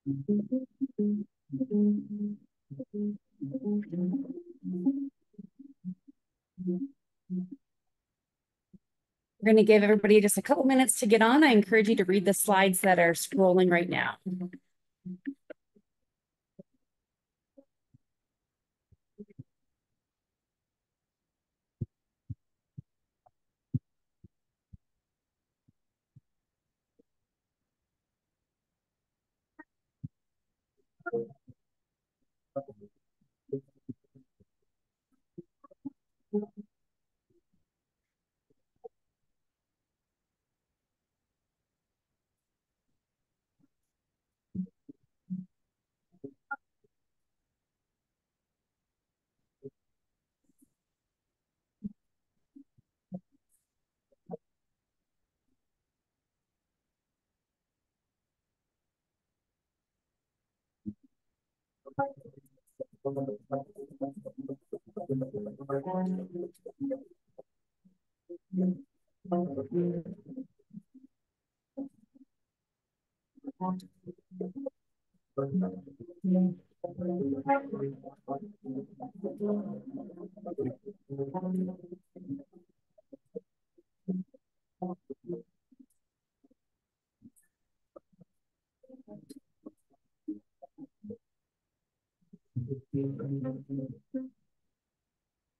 We're going to give everybody just a couple minutes to get on. I encourage you to read the slides that are scrolling right now.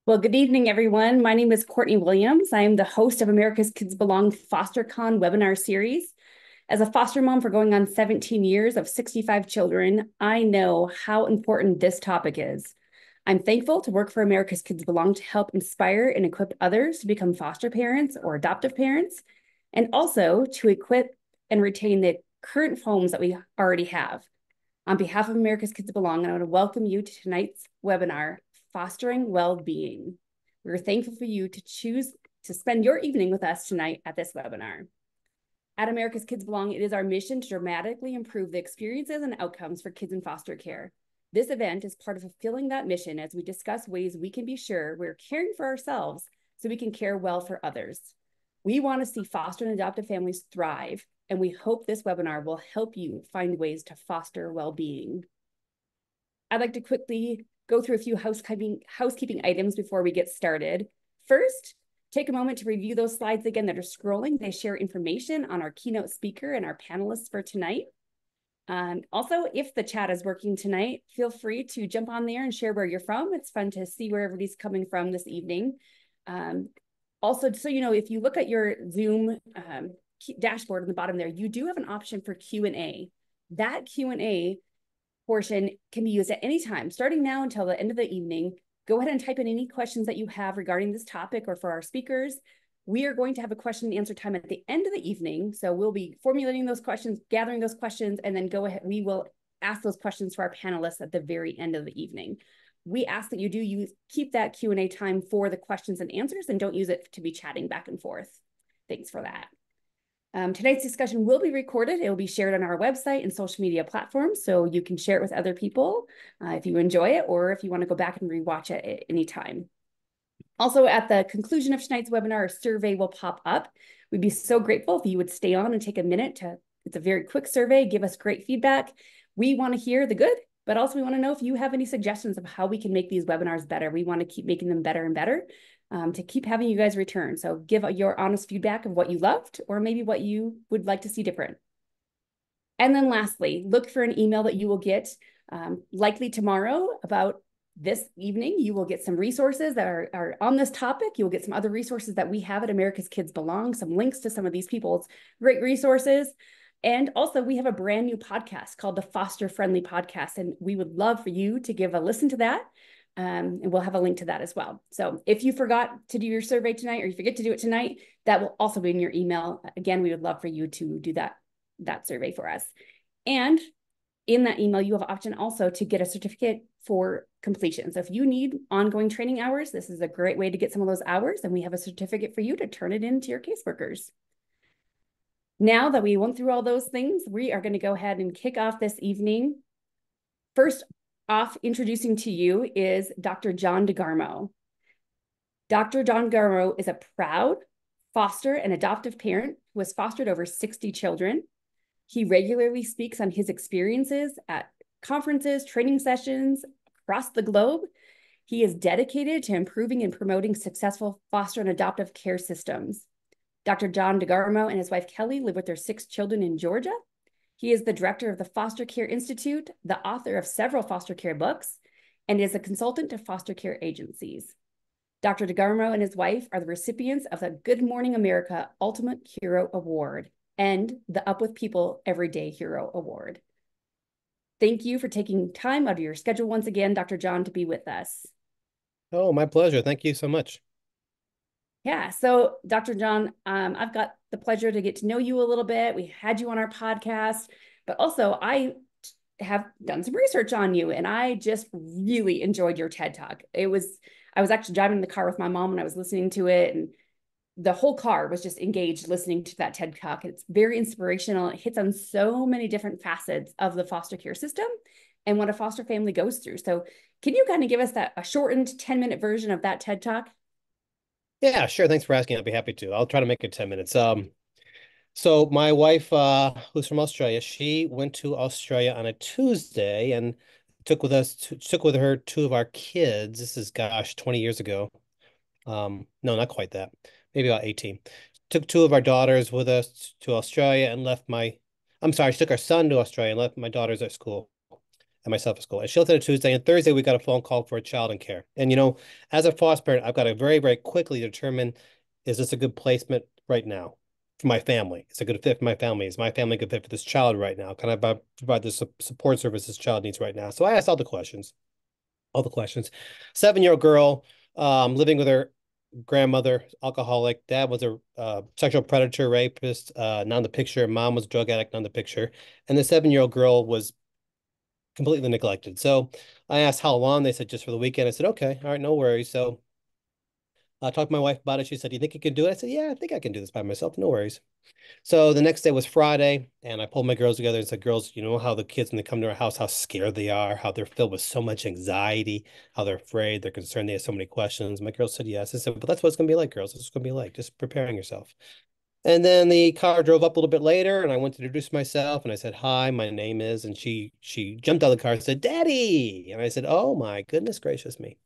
Well, good evening, everyone. My name is Courtney Williams. I am the host of America's Kids Belong FosterCon webinar series. As a foster mom for going on 17 years of 65 children, I know how important this topic is. I'm thankful to work for America's Kids Belong to help inspire and equip others to become foster parents or adoptive parents, and also to equip and retain the current homes that we already have. On behalf of America's Kids Belong, I want to welcome you to tonight's webinar, Fostering Well-Being. We're thankful for you to choose to spend your evening with us tonight at this webinar. At America's Kids Belong, it is our mission to dramatically improve the experiences and outcomes for kids in foster care. This event is part of fulfilling that mission as we discuss ways we can be sure we're caring for ourselves so we can care well for others. We want to see foster and adoptive families thrive, and we hope this webinar will help you find ways to foster well-being. I'd like to quickly go through a few housekeeping items before we get started. First, take a moment to review those slides again that are scrolling. They share information on our keynote speaker and our panelists for tonight. Also, if the chat is working tonight, feel free to jump on there and share where you're from. It's fun to see where everybody's coming from this evening. Also, so you know, if you look at your Zoom dashboard on the bottom there, you do have an option for Q&A. That Q&A portion can be used at any time, starting now until the end of the evening. Go ahead and type in any questions that you have regarding this topic or for our speakers. We are going to have a question and answer time at the end of the evening. So we'll be formulating those questions, gathering those questions, and then go ahead. We will ask those questions to our panelists at the very end of the evening. We ask that you do keep that Q&A time for the questions and answers and don't use it to be chatting back and forth. Thanks for that. Tonight's discussion will be recorded. It will be shared on our website and social media platforms, so you can share it with other people if you enjoy it or if you want to go back and rewatch it at any time. Also, at the conclusion of tonight's webinar, a survey will pop up. We'd be so grateful if you would stay on and take a minute to, it's a very quick survey, give us great feedback. We want to hear the good, but also we want to know if you have any suggestions of how we can make these webinars better. We want to keep making them better and better to keep having you guys return. So give your honest feedback of what you loved or maybe what you would like to see different. And then lastly, look for an email that you will get likely tomorrow about this evening. You will get some resources that are on this topic. You'll get some other resources that we have at America's Kids Belong, some links to some of these people's great resources. And also we have a brand new podcast called the Foster Friendly Podcast. And we would love for you to give a listen to that. And we'll have a link to that as well. So if you forgot to do your survey tonight or you forget to do it tonight, that will also be in your email. Again, we would love for you to do that survey for us. And in that email, you have an option also to get a certificate for completion. So if you need ongoing training hours, this is a great way to get some of those hours, and we have a certificate for you to turn it in to your caseworkers. Now that we went through all those things, we are going to go ahead and kick off this evening. First off, introducing to you is Dr. John DeGarmo. Dr. John DeGarmo is a proud foster and adoptive parent who has fostered over 60 children. He regularly speaks on his experiences at conferences, training sessions across the globe. He is dedicated to improving and promoting successful foster and adoptive care systems. Dr. John DeGarmo and his wife Kelly live with their 6 children in Georgia. He is the director of the Foster Care Institute, the author of several foster care books, and is a consultant to foster care agencies. Dr. DeGarmo and his wife are the recipients of the Good Morning America Ultimate Hero Award and the Up With People Everyday Hero Award. Thank you for taking time out of your schedule once again, Dr. John, to be with us. Oh, my pleasure. Thank you so much. Yeah, so Dr. John, I've got the pleasure to get to know you a little bit. We had you on our podcast, but also I have done some research on you, and I just really enjoyed your TED Talk. I was actually driving in the car with my mom and I was listening to it, and the whole car was just engaged listening to that TED Talk. It's very inspirational. It hits on so many different facets of the foster care system and what a foster family goes through. So can you kind of give us a shortened 10-minute version of that TED Talk? Yeah, sure. Thanks for asking. I'll be happy to. I'll try to make it 10 minutes. So my wife, who's from Australia, she went to Australia on a Tuesday and took with her 2 of our kids. This is, gosh, 20 years ago. No, not quite that. Maybe about 18. Took 2 of our daughters with us to Australia and I'm sorry, she took our son to Australia and left my daughters at school and myself at school. And she left on a Tuesday, and Thursday we got a phone call for a child in care. And as a foster parent, I've got to very, very quickly determine, is this a good placement right now for my family? Is it a good fit for my family? Is my family a good fit for this child right now? Can I provide the support service this child needs right now? So I asked all the questions. 7-year-old girl, living with her grandmother, alcoholic. Dad was a sexual predator, rapist, not in the picture. Mom was a drug addict, not in the picture. And the 7-year-old girl was completely neglected. So I asked how long. They said just for the weekend. I said, okay, all right, no worries. So I talked to my wife about it. She said, do you think you can do it? I said, yeah, I think I can do this by myself. No worries. So the next day was Friday, and I pulled my girls together and said, girls, you know how the kids, when they come to our house, how scared they are, how they're filled with so much anxiety, how they're afraid, they're concerned, they have so many questions. My girls said, yes. I said, but that's what it's going to be like, girls. It's going to be like, just preparing yourself. And then the car drove up a little bit later, and I went to introduce myself, and I said, "Hi, my name is," and she jumped out of the car and said, "Daddy," and I said, "Oh my goodness gracious me!"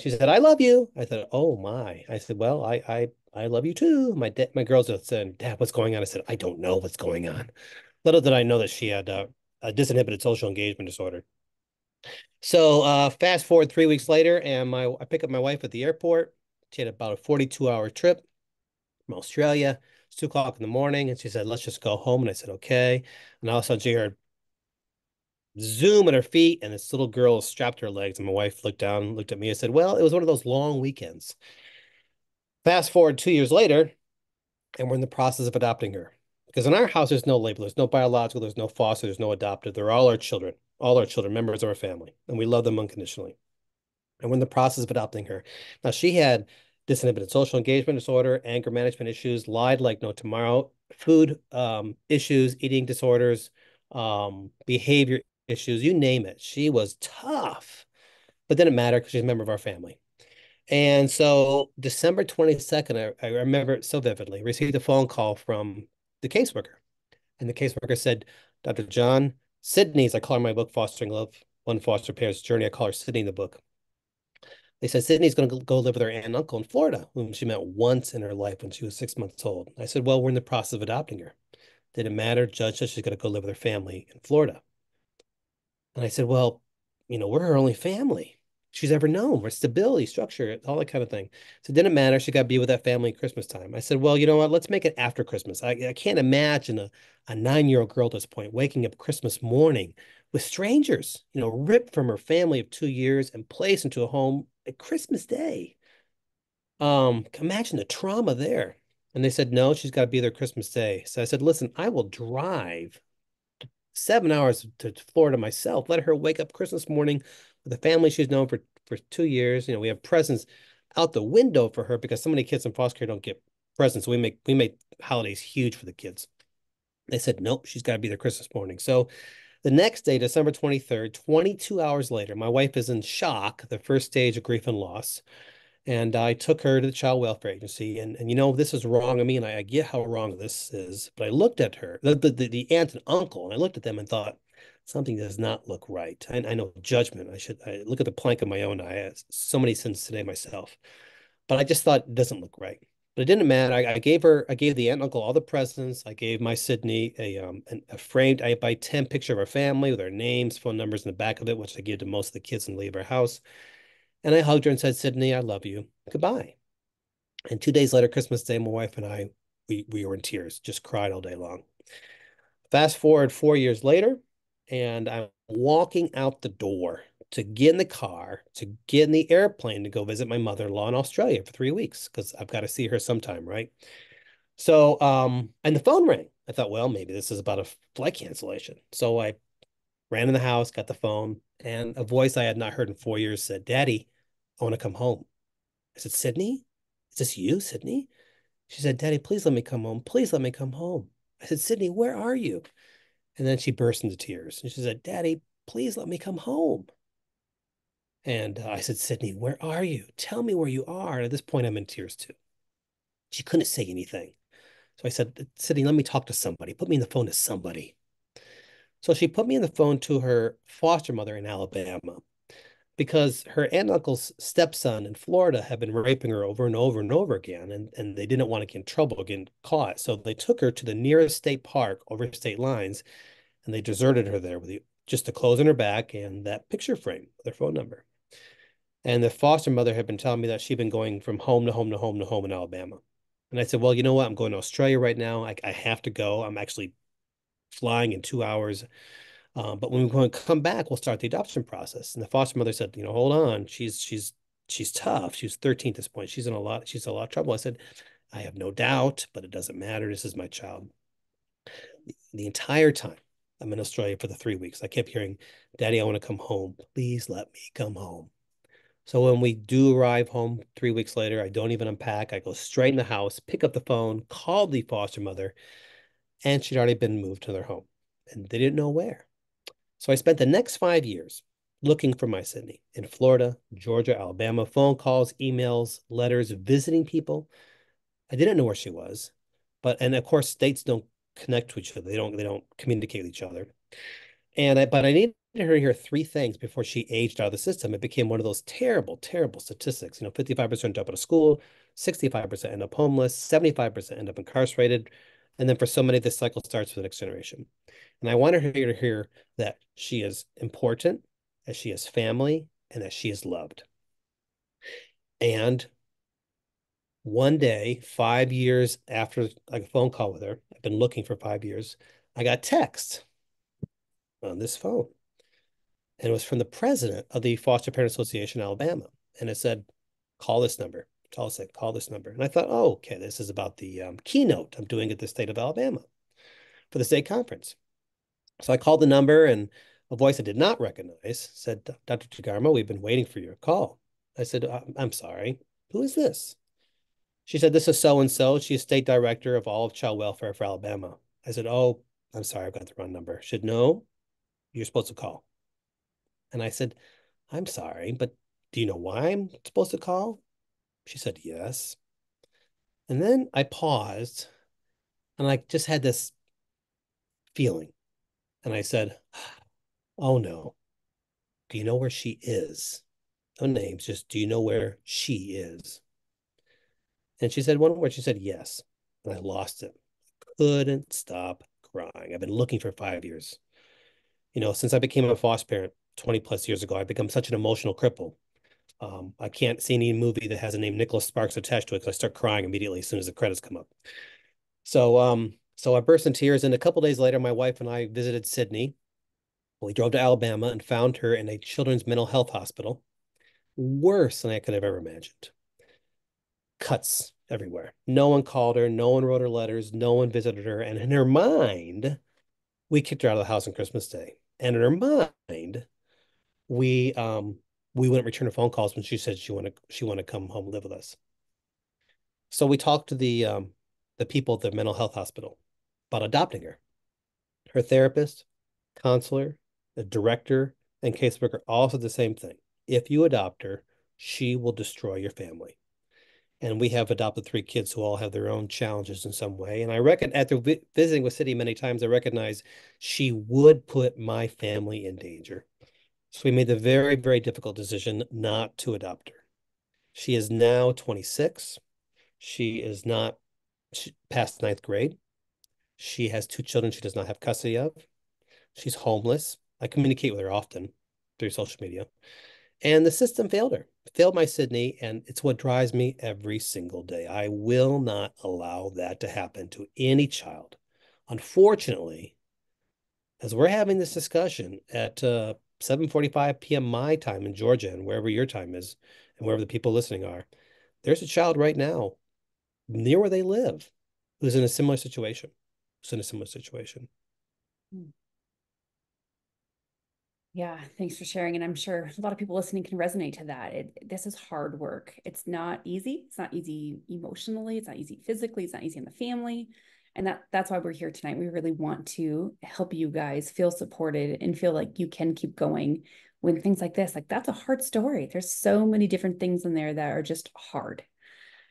She said, "I love you." I said, "Oh my!" I said, "Well, I love you too." My girls said, "Dad, what's going on?" I said, "I don't know what's going on." Little did I know that she had a disinhibited social engagement disorder. So fast forward 3 weeks later, and I pick up my wife at the airport. She had about a 42-hour trip from Australia. It's 2 o'clock in the morning. And she said, let's just go home. And I said, okay. And all of a sudden she heard zoom at her feet, and this little girl strapped her legs. And my wife looked down, looked at me and said, well, it was one of those long weekends. Fast forward 2 years later, and we're in the process of adopting her. Because in our house, there's no label. There's no biological, there's no foster, there's no adopted. They're all our children, members of our family. And we love them unconditionally. And we're in the process of adopting her. Now, she had disinhibited social engagement disorder, anger management issues, lied like no tomorrow, food issues, eating disorders, behavior issues, you name it. She was tough, but didn't matter because she's a member of our family. And so December 22nd, I remember it so vividly, received a phone call from the caseworker. And the caseworker said, Dr. John, Sydney's, I call her my book, Fostering Love, One Foster Parent's Journey. I call her Sydney in the book. They said Sydney's going to go live with her aunt and uncle in Florida, whom she met once in her life when she was 6 months old. I said, well, we're in the process of adopting her. Didn't matter. Judge said she's going to go live with her family in Florida. And I said, well, we're her only family she's ever known. We're stability, structure, all that kind of thing. So it didn't matter. She got to be with that family at Christmas time. I said, well, you know what? Let's make it after Christmas. I can't imagine a 9-year-old girl at this point waking up Christmas morning with strangers, ripped from her family of 2 years and placed into a home at Christmas Day. Imagine the trauma there. And they said, no, she's got to be there Christmas Day. So I said, listen, I will drive 7 hours to Florida myself. Let her wake up Christmas morning with a family she's known for 2 years. We have presents out the window for her because so many kids in foster care don't get presents. So we make holidays huge for the kids. They said, nope, she's got to be there Christmas morning. So the next day, December 23rd, 22 hours later, my wife is in shock, the first stage of grief and loss. And I took her to the child welfare agency, and this is wrong of me, and I get how wrong this is. But I looked at her, the aunt and uncle, and I looked at them and thought, something does not look right. I know judgment. I look at the plank of my own eye. I have so many sins today myself, but I just thought it doesn't look right. But it didn't matter. I gave the aunt and uncle all the presents. I gave my Sydney a framed 8 by 10 picture of our family with our names, phone numbers in the back of it, which I give to most of the kids and leave our house. And I hugged her and said, Sydney, I love you. Goodbye. And 2 days later, Christmas Day, my wife and I, we were in tears, just cried all day long. Fast forward 4 years later, and I'm walking out the door to get in the car, to get in the airplane to go visit my mother-in-law in Australia for 3 weeks because I've got to see her sometime, right? So, and the phone rang. I thought, well, maybe this is about a flight cancellation. So I ran in the house, got the phone, and a voice I had not heard in 4 years said, Daddy, I want to come home. I said, Sydney, is this you, Sydney? She said, Daddy, please let me come home. Please let me come home. I said, Sydney, where are you? And then she burst into tears. And she said, Daddy, please let me come home. And I said, Sydney, where are you? Tell me where you are. And at this point, I'm in tears too. She couldn't say anything. So I said, Sydney, let me talk to somebody. Put me on the phone to somebody. So she put me on the phone to her foster mother in Alabama because her aunt and uncle's stepson in Florida had been raping her over and over and over again, and they didn't want to get in trouble, getting caught. So they took her to the nearest state park over state lines, and they deserted her there with just the clothes on her back and that picture frame with her phone number. And the foster mother had been telling me that she'd been going from home to home to home to home in Alabama. And I said, well, you know what? I'm going to Australia right now. I have to go. I'm actually flying in 2 hours. But when we come back, we'll start the adoption process. And the foster mother said, hold on. She's tough. She's 13 at this point. She's in a lot of trouble. I said, I have no doubt, but it doesn't matter. This is my child. The entire time I'm in Australia for the 3 weeks, I kept hearing, Daddy, I want to come home. Please let me come home. So when we do arrive home 3 weeks later, I don't even unpack. I go straight in the house, pick up the phone, call the foster mother, and she'd already been moved to their home. And they didn't know where. So I spent the next 5 years looking for my Sydney in Florida, Georgia, Alabama, phone calls, emails, letters, visiting people. I didn't know where she was, and of course, states don't connect to each other. They don't communicate with each other. But I needed her to hear three things before she aged out of the system. It became one of those terrible, terrible statistics. 55% drop out of school, 65% end up homeless, 75% end up incarcerated. And then for so many, this cycle starts for the next generation. And I want her to hear that she is important, that she has family, and that she is loved. And one day, 5 years after a phone call with her, I've been looking for 5 years, I got text on this phone. And it was from the president of the Foster Parent Association in Alabama. And it said, call this number. Charles said, call this number. And I thought, oh, okay, this is about the keynote I'm doing at the state of Alabama for the state conference. So I called the number, and a voice I did not recognize said, Dr. Tagarmo, we've been waiting for your call. I said, I'm sorry. Who is this? She said, this is so-and-so. She's state director of all of child welfare for Alabama. I said, oh, I'm sorry, I've got the wrong number. She said, no, you're supposed to call. And I said, I'm sorry, but do you know why I'm supposed to call? She said, yes. And then I paused and I just had this feeling. And I said, oh no, do you know where she is? No names, just do you know where she is? And she said one word. She said, yes. And I lost it. Couldn't stop crying. I've been looking for 5 years. Since I became a foster parent 20 plus years ago, I've become such an emotional cripple. I can't see any movie that has the name Nicholas Sparks attached to it because I start crying immediately as soon as the credits come up. So I burst in tears, and a couple days later, my wife and I visited Sydney. We drove to Alabama and found her in a children's mental health hospital, worse than I could have ever imagined. Cuts everywhere. No one called her, no one wrote her letters, no one visited her, and in her mind, we kicked her out of the house on Christmas Day. And in her mind, we wouldn't return her phone calls when she said she wanted to come home and live with us. So we talked to the people at the mental health hospital about adopting her. Her therapist, counselor, the director, and caseworker all said the same thing. If you adopt her, she will destroy your family. And we have adopted 3 kids who all have their own challenges in some way. And I reckon after visiting with City many times, I recognize she would put my family in danger. So we made the very, very difficult decision not to adopt her. She is now 26. She is not past ninth grade. She has 2 children she does not have custody of. She's homeless. I communicate with her often through social media. And the system failed her, failed my Sydney, and it's what drives me every single day. I will not allow that to happen to any child. Unfortunately, as we're having this discussion at 7:45 p.m. my time in Georgia and wherever your time is and wherever the people listening are, there's a child right now near where they live who's in a similar situation. Who's in a similar situation. Yeah, thanks for sharing. And I'm sure a lot of people listening can resonate to that. This is hard work. It's not easy. It's not easy emotionally. It's not easy physically. It's not easy in the family. And that's why we're here tonight. We really want to help you guys feel supported and feel like you can keep going when things like this, like that's a hard story. There's so many different things in there that are just hard.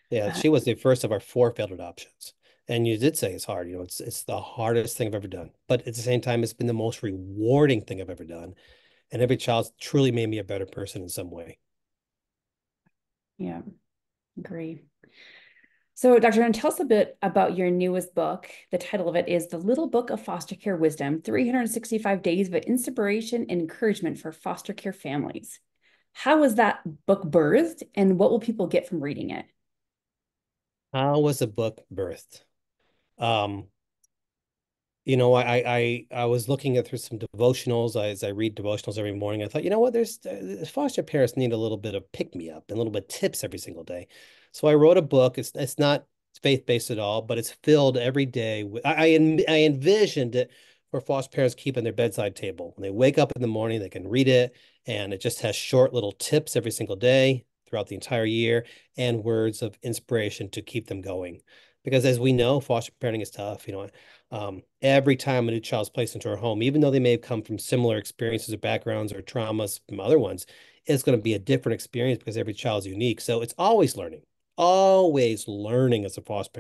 Yeah, she was the first of our 4 failed adoptions. And you did say it's hard. It's the hardest thing I've ever done. But at the same time, it's been the most rewarding thing I've ever done. And every child's truly made me a better person in some way. Yeah, agree. So, Dr. John, tell us a bit about your newest book. The title of it is The Little Book of Foster Care Wisdom, 365 Days of Inspiration and Encouragement for Foster Care Families. How was that book birthed, and what will people get from reading it? How was the book birthed? Um, I was looking at through some devotionals as I read devotionals every morning. I thought, you know what, there's foster parents need a little bit of pick me up and a little bit of tips every single day. So I wrote a book. It's not faith-based at all, but it's filled every day with I envisioned it for foster parents keep on their bedside table. When they wake up in the morning, they can read it, and it just has short little tips every single day throughout the entire year and words of inspiration to keep them going. Because as we know, foster parenting is tough. Every time a new child's placed into our home, even though they may have come from similar experiences or backgrounds or traumas from other ones, it's going to be a different experience because every child is unique. So it's always learning as a foster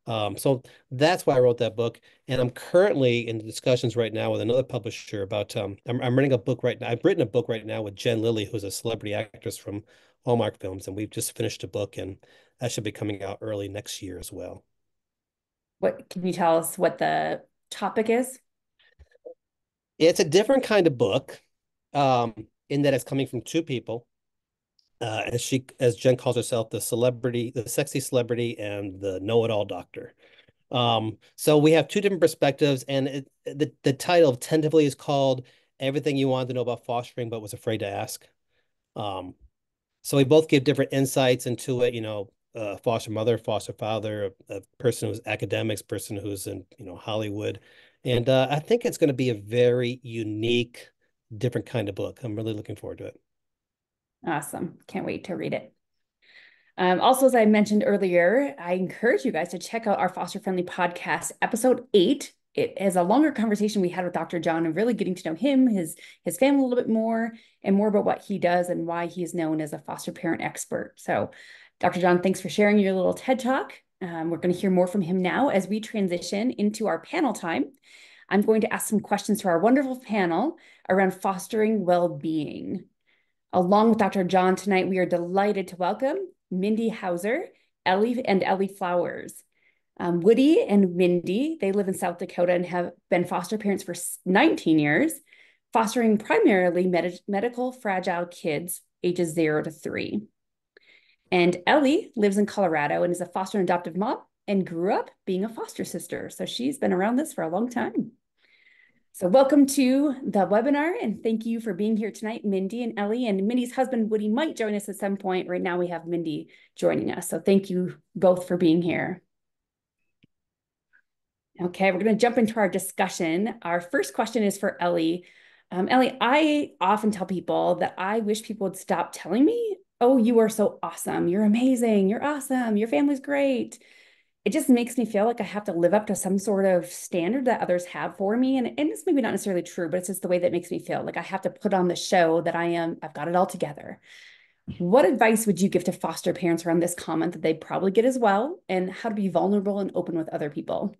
parent. So that's why I wrote that book. And I'm currently in discussions right now with another publisher about, I'm writing a book right now. I've written a book right now with Jen Lilly, who's a celebrity actress from Hallmark Films. And we've just finished a book, and that should be coming out early next year as well. What can you tell us what the topic is? It's a different kind of book, in that it's coming from 2 people. As Jen calls herself, the celebrity, the sexy celebrity, and the know-it-all doctor. So we have 2 different perspectives, and the title tentatively is called "Everything You Wanted to Know About Fostering But Was Afraid to Ask." Um, so we both give different insights into it. Foster mother, foster father, a person who's academics, person who's in Hollywood, and I think it's going to be a very unique, different kind of book. I'm really looking forward to it. Awesome. Can't wait to read it. Also, as I mentioned earlier, I encourage you guys to check out our Foster Friendly Podcast, episode 8. It is a longer conversation we had with Dr. John and really getting to know him, his family a little bit more, and more about what he does and why he's known as a foster parent expert. So, Dr. John, thanks for sharing your little TED Talk. We're going to hear more from him now as we transition into our panel time. I'm going to ask some questions to our wonderful panel around fostering well-being. Along with Dr. John tonight, we are delighted to welcome Mindy Hauser, Ellie Flowers. Woody and Mindy, they live in South Dakota and have been foster parents for 19 years, fostering primarily medical fragile kids ages 0 to 3. And Ellie lives in Colorado and is a foster and adoptive mom and grew up being a foster sister. So she's been around this for a long time. So welcome to the webinar, and thank you for being here tonight, Mindy and Ellie. And Mindy's husband, Woody, might join us at some point. Right now we have Mindy joining us. So thank you both for being here. Okay, we're going to jump into our discussion. Our first question is for Ellie. Ellie, I often tell people that I wish people would stop telling me, oh, you are so awesome. You're amazing. You're awesome. Your family's great. It just makes me feel like I have to live up to some sort of standard that others have for me. And it's maybe not necessarily true, but it's just the way that makes me feel like I have to put on the show that I've got it all together. What advice would you give to foster parents around this comment that they probably get as well, and how to be vulnerable and open with other people?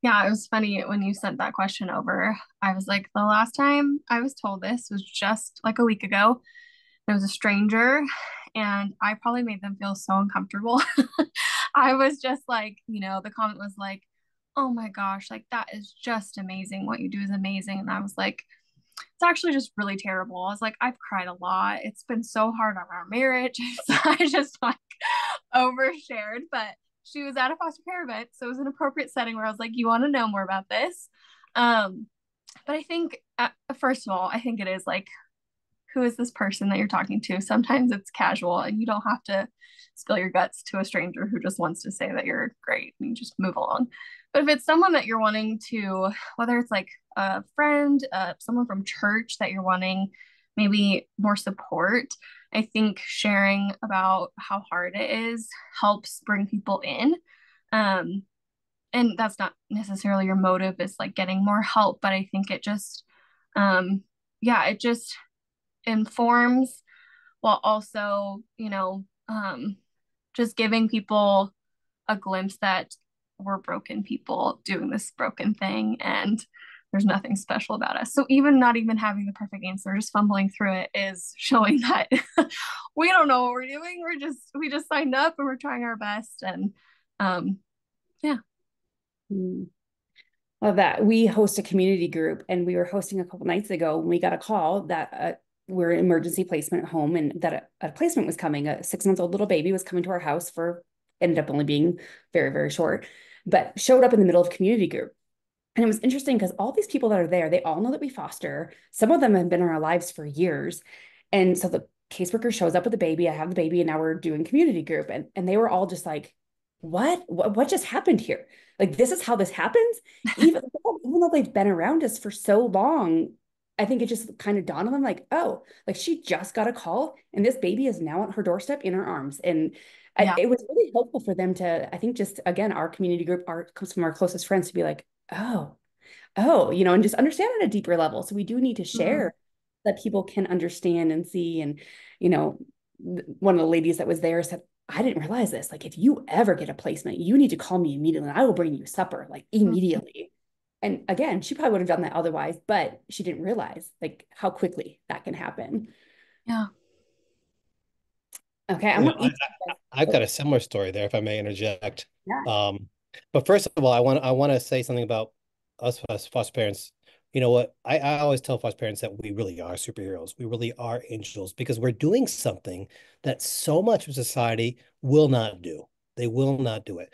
Yeah, it was funny when you sent that question over. I was like, the last time I was told this was just like a week ago. It was a stranger, and I probably made them feel so uncomfortable. I was just like, the comment was like, oh my gosh, like that is just amazing. What you do is amazing. And I was like, it's actually just really terrible. I was like, I've cried a lot. It's been so hard on our marriage. So I just like overshared, but she was at a foster care event. So it was an appropriate setting where I was like, you want to know more about this? Um, but I think, first of all, I think it is like, who is this person that you're talking to? Sometimes it's casual and you don't have to spill your guts to a stranger who just wants to say that you're great and you just move along. But if it's someone that you're wanting to, whether it's like a friend, someone from church that you're wanting maybe more support, I think sharing about how hard it is helps bring people in. Um, and that's not necessarily your motive is like getting more help, but I think it just, yeah, it just informs while also, just giving people a glimpse that we're broken people doing this broken thing and there's nothing special about us. So even not even having the perfect answer, just fumbling through it is showing that we don't know what we're doing. We just signed up and we're trying our best. And yeah. Hmm. Love that. We host a community group, and we were hosting a couple nights ago when we got a call that we're in emergency placement at home, and that a placement was coming. A 6 month old little baby was coming to our house for, ended up only being very, very short, but showed up in the middle of community group. And it was interesting because all these people that are there, they all know that we foster. Some of them have been in our lives for years. And so the caseworker shows up with the baby. I have the baby, and now we're doing community group. And they were all just like, what just happened here? Like, this is how this happens? Even though they've been around us for so long, I think it just kind of dawned on them like, oh, like she just got a call and this baby is now at her doorstep in her arms. And Yeah. it was really helpful for them to, I think, just again, our community group comes from our closest friends to be like, oh, and just understand at a deeper level. So we do need to Mhm. share that people can understand and see. And, you know, one of the ladies that was there said, I didn't realize this. Like, if you ever get a placement, you need to call me immediately. I will bring you supper, like Mhm. immediately. And again, she probably would have done that otherwise, but she didn't realize like how quickly that can happen. Yeah. Okay, I You know, want each. I've Oh, got a similar story there, if I may interject. yeah. Um, but first of all, I want to say something about us as foster parents. You know what? I always tell foster parents that we really are superheroes. We really are angels because we're doing something that so much of society will not do. They will not do it.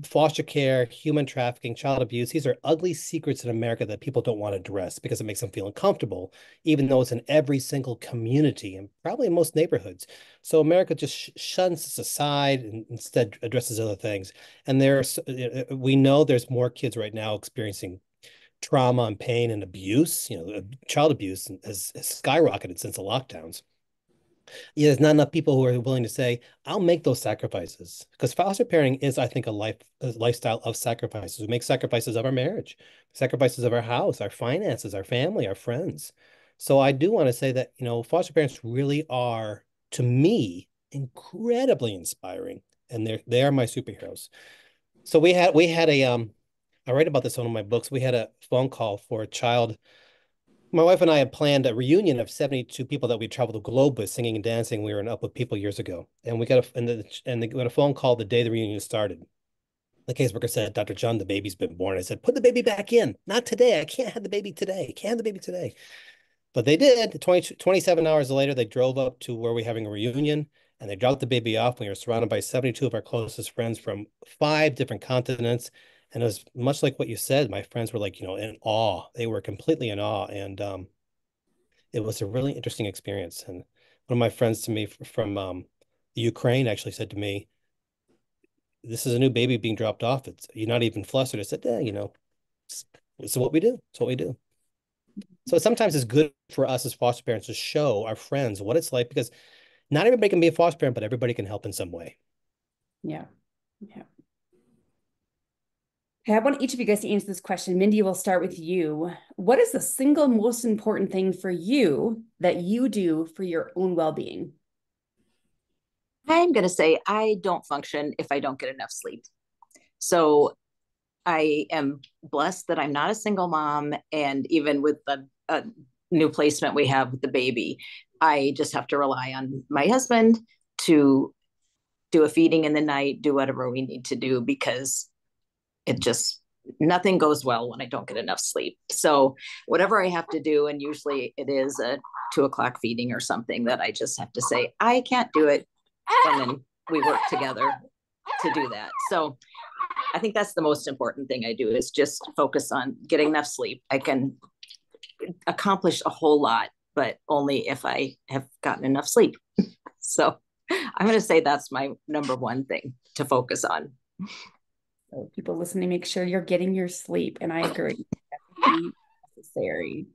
Foster care, human trafficking, child abuse, these are ugly secrets in America that people don't want to address because it makes them feel uncomfortable, even though it's in every single community and probably in most neighborhoods. So America just shuns this aside and instead addresses other things. And we know there's more kids right now experiencing trauma and pain and abuse. Child abuse has skyrocketed since the lockdowns. Yeah, there's not enough people who are willing to say, "I'll make those sacrifices," because foster parenting is, I think, a lifestyle of sacrifices. We make sacrifices of our marriage, sacrifices of our house, our finances, our family, our friends. So I do want to say that, foster parents really are, to me, incredibly inspiring, and they are my superheroes. So we had I write about this in one of my books. We had a phone call for a child. My wife and I had planned a reunion of 72 people that we traveled the globe with, singing and dancing. We were in Up With People years ago, and we got they got a phone call the day the reunion started. The caseworker said, "Dr. John, the baby's been born." I said, "Put the baby back in. Not today. I can't have the baby today. I can't have the baby today." But they did. 27 hours later, they drove up to where we're having a reunion, and they dropped the baby off. We were surrounded by 72 of our closest friends from 5 different continents. And it was much like what you said. My friends were like, in awe. They were completely in awe. And it was a really interesting experience. And one of my friends to me from the Ukraine actually said to me, "This is a new baby being dropped off. You're not even flustered." I said, "Yeah, it's what we do. It's what we do." So sometimes it's good for us as foster parents to show our friends what it's like because not everybody can be a foster parent, but everybody can help in some way. Yeah. Yeah. Okay, I want each of you guys to answer this question. Mindy, we'll start with you. What is the single most important thing for you that you do for your own well-being? I'm going to say I don't function if I don't get enough sleep. So I am blessed that I'm not a single mom. And even with the new placement we have with the baby, I just have to rely on my husband to do a feeding in the night, do whatever we need to do, because it just, nothing goes well when I don't get enough sleep. So whatever I have to do, and usually it is a 2 o'clock feeding or something, that I just have to say, I can't do it. And then we work together to do that. So I think that's the most important thing I do, is just focus on getting enough sleep. I can accomplish a whole lot, but only if I have gotten enough sleep. So I'm going to say that's my number one thing to focus on. So people listening, make sure you're getting your sleep. And I agree. That's necessary.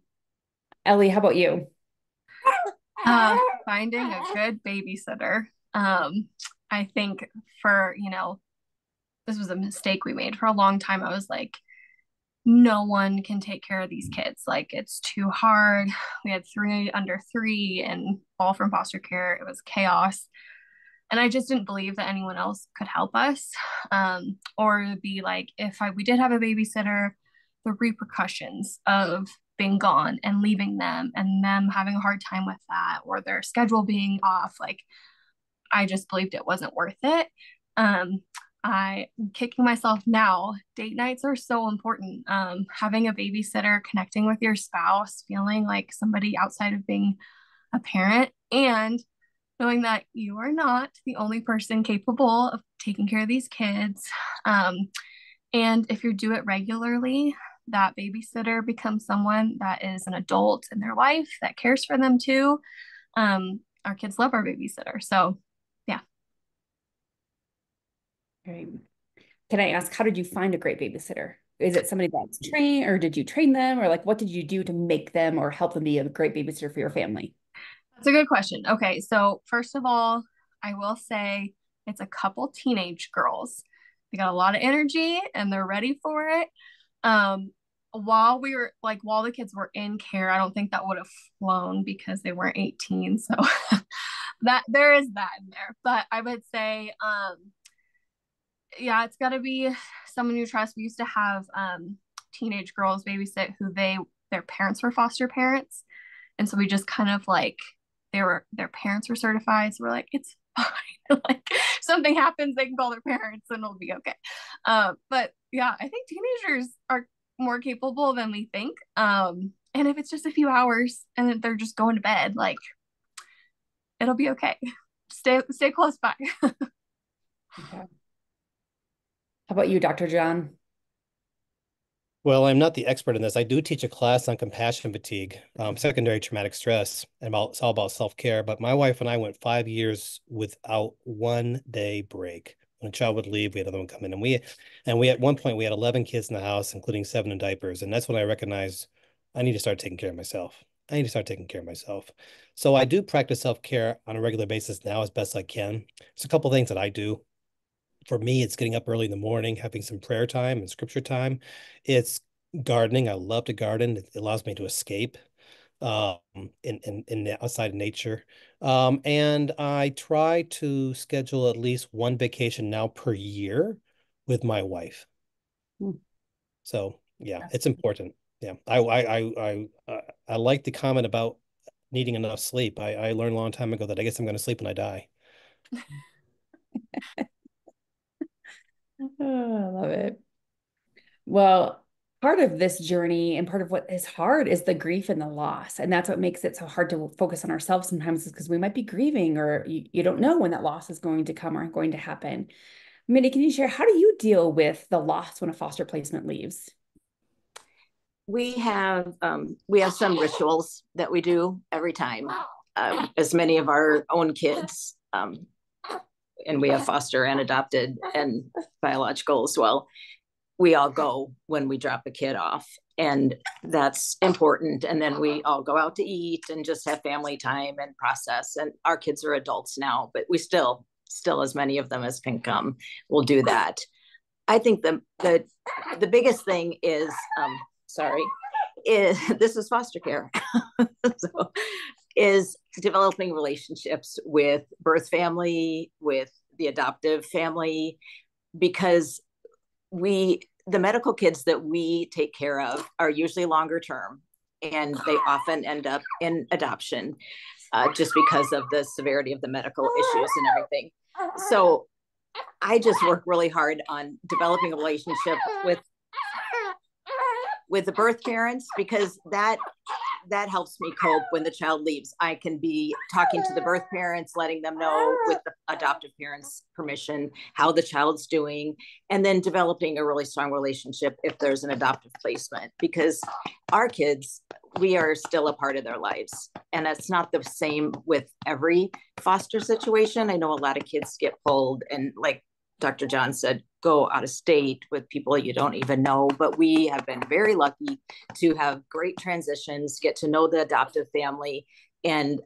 Ellie, how about you? Finding a good babysitter. I think this was a mistake we made for a long time. I was like, no one can take care of these kids. Like, it's too hard. We had 3 under 3 and all from foster care. It was chaos. And I just didn't believe that anyone else could help us. Or be like, we did have a babysitter, the repercussions of being gone and leaving them and them having a hard time with that, or their schedule being off. Like, I just believed it wasn't worth it. I'm kicking myself now. Date nights are so important. Having a babysitter, connecting with your spouse, feeling like somebody outside of being a parent, and knowing that you are not the only person capable of taking care of these kids. And if you do it regularly, that babysitter becomes someone that is an adult in their life that cares for them too. Our kids love our babysitter. So yeah. Great. Can I ask, how did you find a great babysitter? Is it somebody that's trained, or did you train them, or like what did you do to make them or help them be a great babysitter for your family? That's a good question. Okay, so first of all, I will say it's a couple teenage girls. They got a lot of energy and they're ready for it. While the kids were in care, I don't think that would have flown because they weren't 18. So that there is that in there. But I would say, yeah, it's got to be someone you trust. We used to have teenage girls babysit who their parents were foster parents. And so we just kind of like, their parents were certified. So we're like, it's fine. Like, something happens, they can call their parents and it'll be okay. But yeah, I think teenagers are more capable than we think. And if it's just a few hours and they're just going to bed, like, it'll be okay. Stay close by. Okay. How about you, Dr. John? Well, I'm not the expert in this. I do teach a class on compassion fatigue, secondary traumatic stress, and it's all about self-care. But my wife and I went 5 years without one day break. When a child would leave, we had another one come in, and we at one point we had 11 kids in the house, including 7 in diapers, and that's when I recognized I need to start taking care of myself. I need to start taking care of myself. So I do practice self-care on a regular basis now as best I can. There's a couple things that I do. For me, it's getting up early in the morning, having some prayer time and scripture time. It's gardening. I love to garden. It allows me to escape um, in the outside nature. And I try to schedule at least one vacation now per year with my wife. Hmm. So yeah, it's important. Yeah, I like the comment about needing enough sleep. I learned a long time ago that I guess I'm going to sleep when I die. Oh, I love it. Well, part of this journey and part of what is hard is the grief and the loss. And that's what makes it so hard to focus on ourselves sometimes, is because we might be grieving, or you don't know when that loss is going to come or going to happen. Minnie, can you share, how do you deal with the loss when a foster placement leaves? We have some rituals that we do every time, as many of our own kids, and we have foster and adopted and biological as well. We all go when we drop a kid off, and that's important. And then we all go out to eat and just have family time and process. And our kids are adults now, but we still as many of them as can come, we'll do that. I think the the biggest thing is, this is foster care. So, is developing relationships with birth family, with the adoptive family, because the medical kids that we take care of are usually longer term, and they often end up in adoption just because of the severity of the medical issues and everything. So I just work really hard on developing a relationship with the birth parents, because that helps me cope when the child leaves. I can be talking to the birth parents, letting them know with the adoptive parents' permission how the child's doing, and then developing a really strong relationship if there's an adoptive placement, because our kids, we are still a part of their lives. And that's not the same with every foster situation. I know a lot of kids get pulled and, like Dr. John said, go out of state with people you don't even know. But we have been very lucky to have great transitions, get to know the adoptive family, and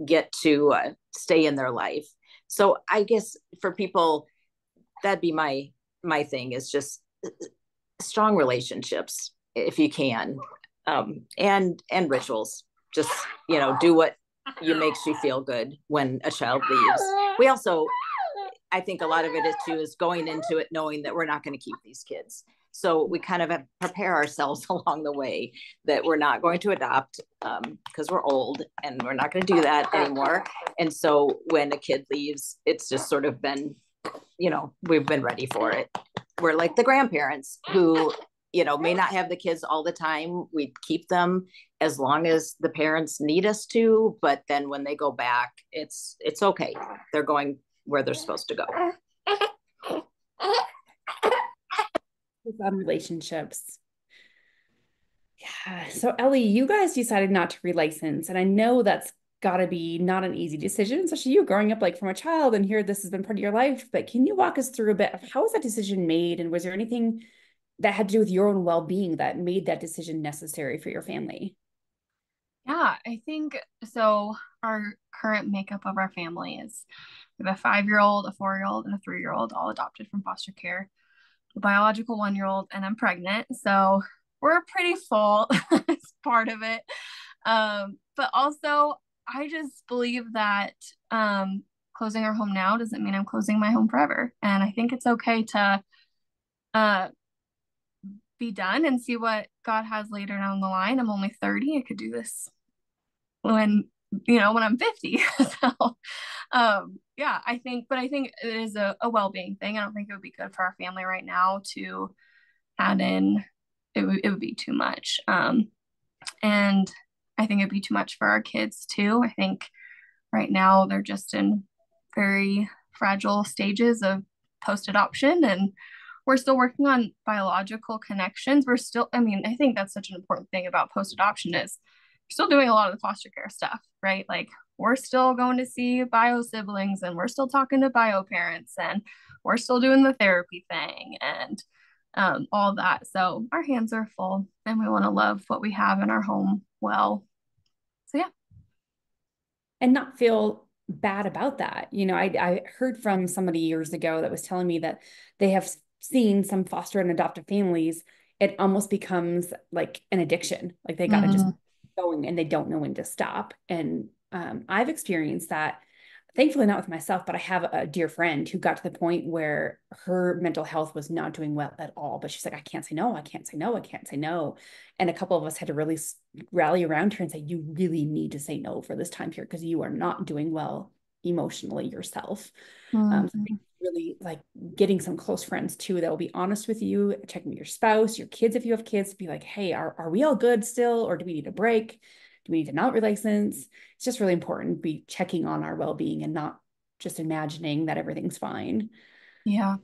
get to stay in their life. So I guess for people, that'd be my thing, is just strong relationships if you can, and rituals. Just, do what makes you feel good when a child leaves. We also, I think a lot of it is going into it knowing that we're not going to keep these kids. So we kind of have to prepare ourselves along the way that we're not going to adopt, because we're old and we're not going to do that anymore. And so when a kid leaves, it's just sort of been, we've been ready for it. We're like the grandparents who, may not have the kids all the time. We keep them as long as the parents need us to, but then when they go back, it's okay. They're going where they're supposed to go. On relationships. Yeah. So Ellie, you guys decided not to relicense, and I know that's got to be not an easy decision, especially you growing up like from a child, and here this has been part of your life. But can you walk us through a bit of how was that decision made, and was there anything that had to do with your own well-being that made that decision necessary for your family? Yeah, I think so. Our current makeup of our family is we have a 5-year-old, a 4-year-old, and a 3-year-old, all adopted from foster care, a biological 1-year-old, and I'm pregnant. So we're pretty full as part of it. But also, I just believe that closing our home now doesn't mean I'm closing my home forever. And I think it's okay to be done and see what God has later down the line. I'm only 30. I could do this when I'm 50. So yeah, I think it is a well-being thing. I don't think it would be good for our family right now to add in. It would be too much. And I think it'd be too much for our kids too. I think right now they're just in very fragile stages of post-adoption, and we're still working on biological connections. I think that's such an important thing about post-adoption is we're still doing a lot of the foster care stuff, right? Like we're still going to see bio siblings, and we're still talking to bio parents, and we're still doing the therapy thing and all that. So our hands are full, and we want to love what we have in our home well. So yeah. And not feel bad about that. I heard from somebody years ago that was telling me that they have seen some foster and adoptive families, it almost becomes like an addiction. Like they got to just keep going and they don't know when to stop. And I've experienced that, thankfully not with myself, but I have a dear friend who got to the point where her mental health was not doing well at all. But she's like, I can't say no, I can't say no, I can't say no. And a couple of us had to really rally around her and say, you really need to say no for this time period because you are not doing well emotionally yourself. So really like getting some close friends too that will be honest with you, checking with your spouse, your kids if you have kids, be like, hey, are we all good still, or do we need a break? Do we need to not relicense? It's just really important to be checking on our well-being and not just imagining that everything's fine. Yeah.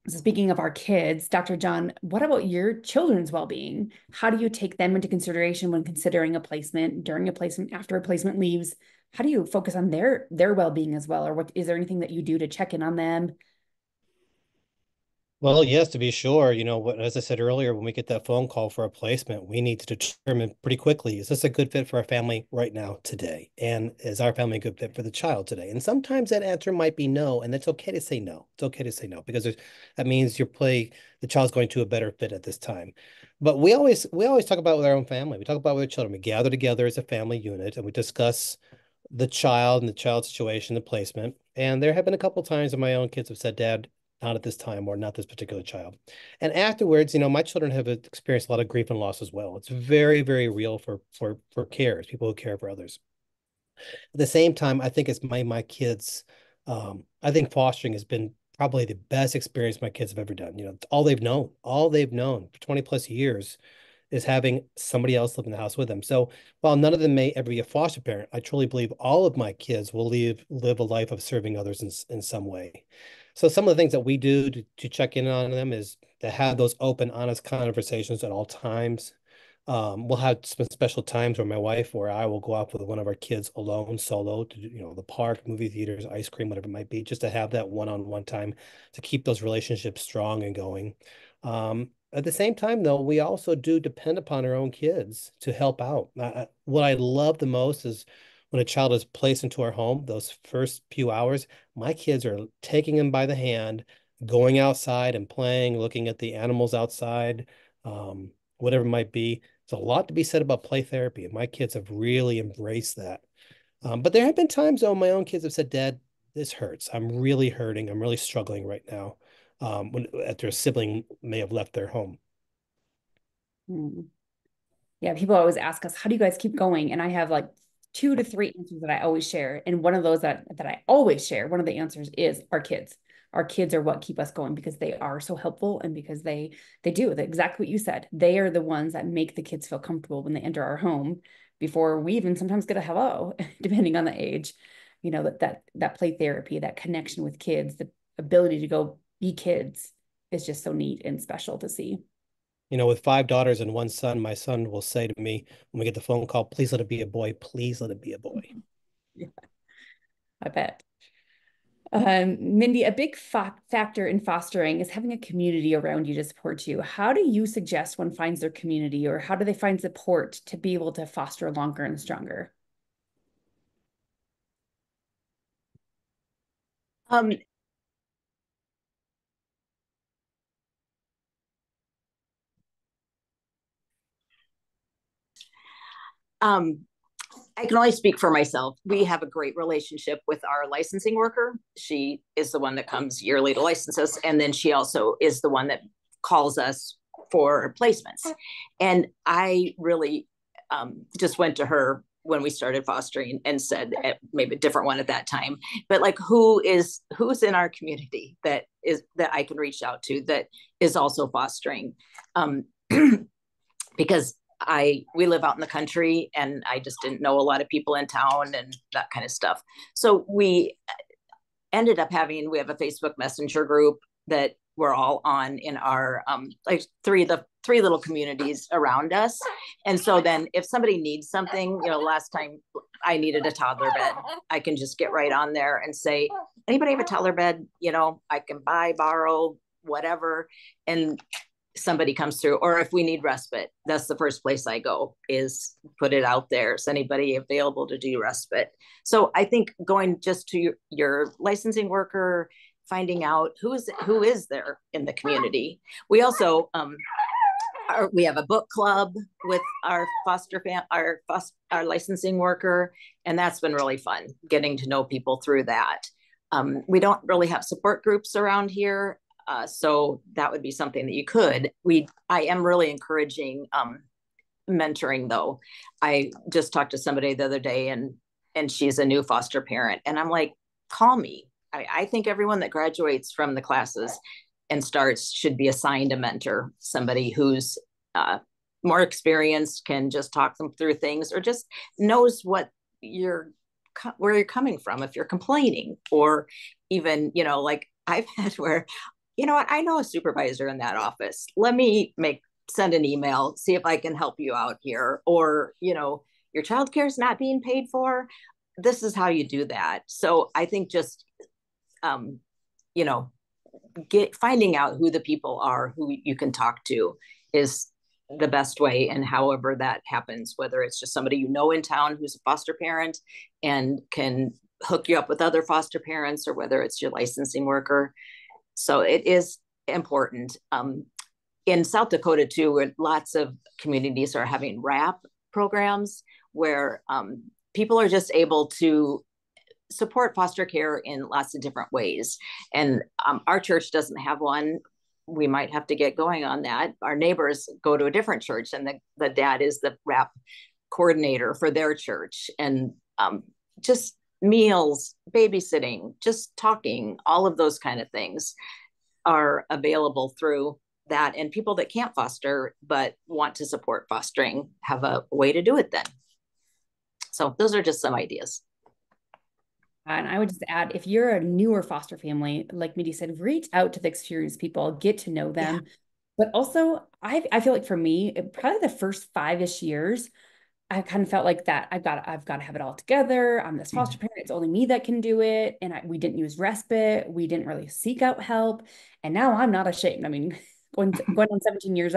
So speaking of our kids, Dr. John, what about your children's well-being? How do you take them into consideration when considering a placement, during a placement, after a placement leaves? How do you focus on their well-being as well? Or is there anything that you do to check in on them? Well, yes, to be sure. As I said earlier, when we get that phone call for a placement, we need to determine pretty quickly, is this a good fit for our family right now today? And is our family a good fit for the child today? And sometimes that answer might be no, and it's okay to say no. It's okay to say no because that means the child's going to a better fit at this time. But we always talk about with our own family. We talk about with our children. We gather together as a family unit and we discuss the child and the child situation, the placement. And there have been a couple times when my own kids have said, Dad, not at this time or not this particular child. And afterwards, my children have experienced a lot of grief and loss as well. It's very, very real for carers, people who care for others. At the same time, I think it's my kids. I think fostering has been probably the best experience my kids have ever done. It's all they've known for 20 plus years is having somebody else live in the house with them. So while none of them may ever be a foster parent, I truly believe all of my kids will live a life of serving others in some way. So some of the things that we do to check in on them is to have those open, honest conversations at all times. We'll have some special times where my wife or I will go out with one of our kids alone, solo, to the park, movie theaters, ice cream, whatever it might be, just to have that one-on-one time to keep those relationships strong and going. At the same time, though, we also do depend upon our own kids to help out. What I love the most is when a child is placed into our home, those first few hours, my kids are taking them by the hand, going outside and playing, looking at the animals outside, whatever it might be. There's a lot to be said about play therapy, and my kids have really embraced that. But there have been times, though, my own kids have said, Dad, this hurts. I'm really hurting. I'm really struggling right now. After a sibling may have left their home. Mm. Yeah, people always ask us, how do you guys keep going? And I have like 2 to 3 answers that I always share. And one of those that I always share, one of the answers is our kids. Our kids are what keep us going because they are so helpful and because they do exactly what you said. They are the ones that make the kids feel comfortable when they enter our home before we even sometimes get a hello, depending on the age. That play therapy, that connection with kids, the ability to go be kids is just so neat and special to see. With 5 daughters and one son, my son will say to me when we get the phone call, please let it be a boy. Please let it be a boy. Yeah, I bet. Mindy, a big factor in fostering is having a community around you to support you. How do you suggest one finds their community, or how do they find support to be able to foster longer and stronger? Um, um, I can only speak for myself. We have a great relationship with our licensing worker. She is the one that comes yearly to license us. And then she also is the one that calls us for placements. And I really just went to her when we started fostering and said, maybe a different one at that time, but like, who's in our community that I can reach out to that is also fostering. Because we live out in the country and I just didn't know a lot of people in town and that kind of stuff. So we ended up we have a Facebook Messenger group that we're all on in our like three little communities around us. And so then if somebody needs something, last time I needed a toddler bed, I can just get right on there and say, anybody have a toddler bed? I can borrow, whatever. And somebody comes through. Or if we need respite, that's the first place I go, is put it out there. Is anybody available to do respite? So I think going just to your licensing worker, finding out who is there in the community. We also we have a book club with our our licensing worker, and that's been really fun, getting to know people through that. We don't really have support groups around here. So that would be something that you could. I am really encouraging mentoring, though. I just talked to somebody the other day, and she's a new foster parent, and I'm like, call me. I think everyone that graduates from the classes and starts should be assigned a mentor, somebody who's more experienced, can just talk them through things, or just knows where you're coming from if you're complaining, or even like I've had where, I know a supervisor in that office. Let me send an email, see if I can help you out here. Or, your childcare is not being paid for. This is how you do that. So I think just, finding out who the people are who you can talk to is the best way. And however that happens, whether it's just somebody you know in town who's a foster parent and can hook you up with other foster parents, or whether it's your licensing worker. So it is important. In South Dakota too, where lots of communities are having WRAP programs where people are just able to support foster care in lots of different ways. And our church doesn't have one. We might have to get going on that. Our neighbors go to a different church, and the dad is the WRAP coordinator for their church. And just meals, babysitting, just talking, all of those kind of things are available through that. And people that can't foster but want to support fostering have a way to do it then. So those are just some ideas. And I would just add, if you're a newer foster family, like Mitty said, reach out to the experienced people, get to know them. Yeah. But also, I feel like for me, probably the first 5-ish years, I kind of felt like that I've got to have it all together. I'm this foster parent. It's only me that can do it. And we didn't use respite. We didn't really seek out help. And now I'm not ashamed. I mean, going on 17 years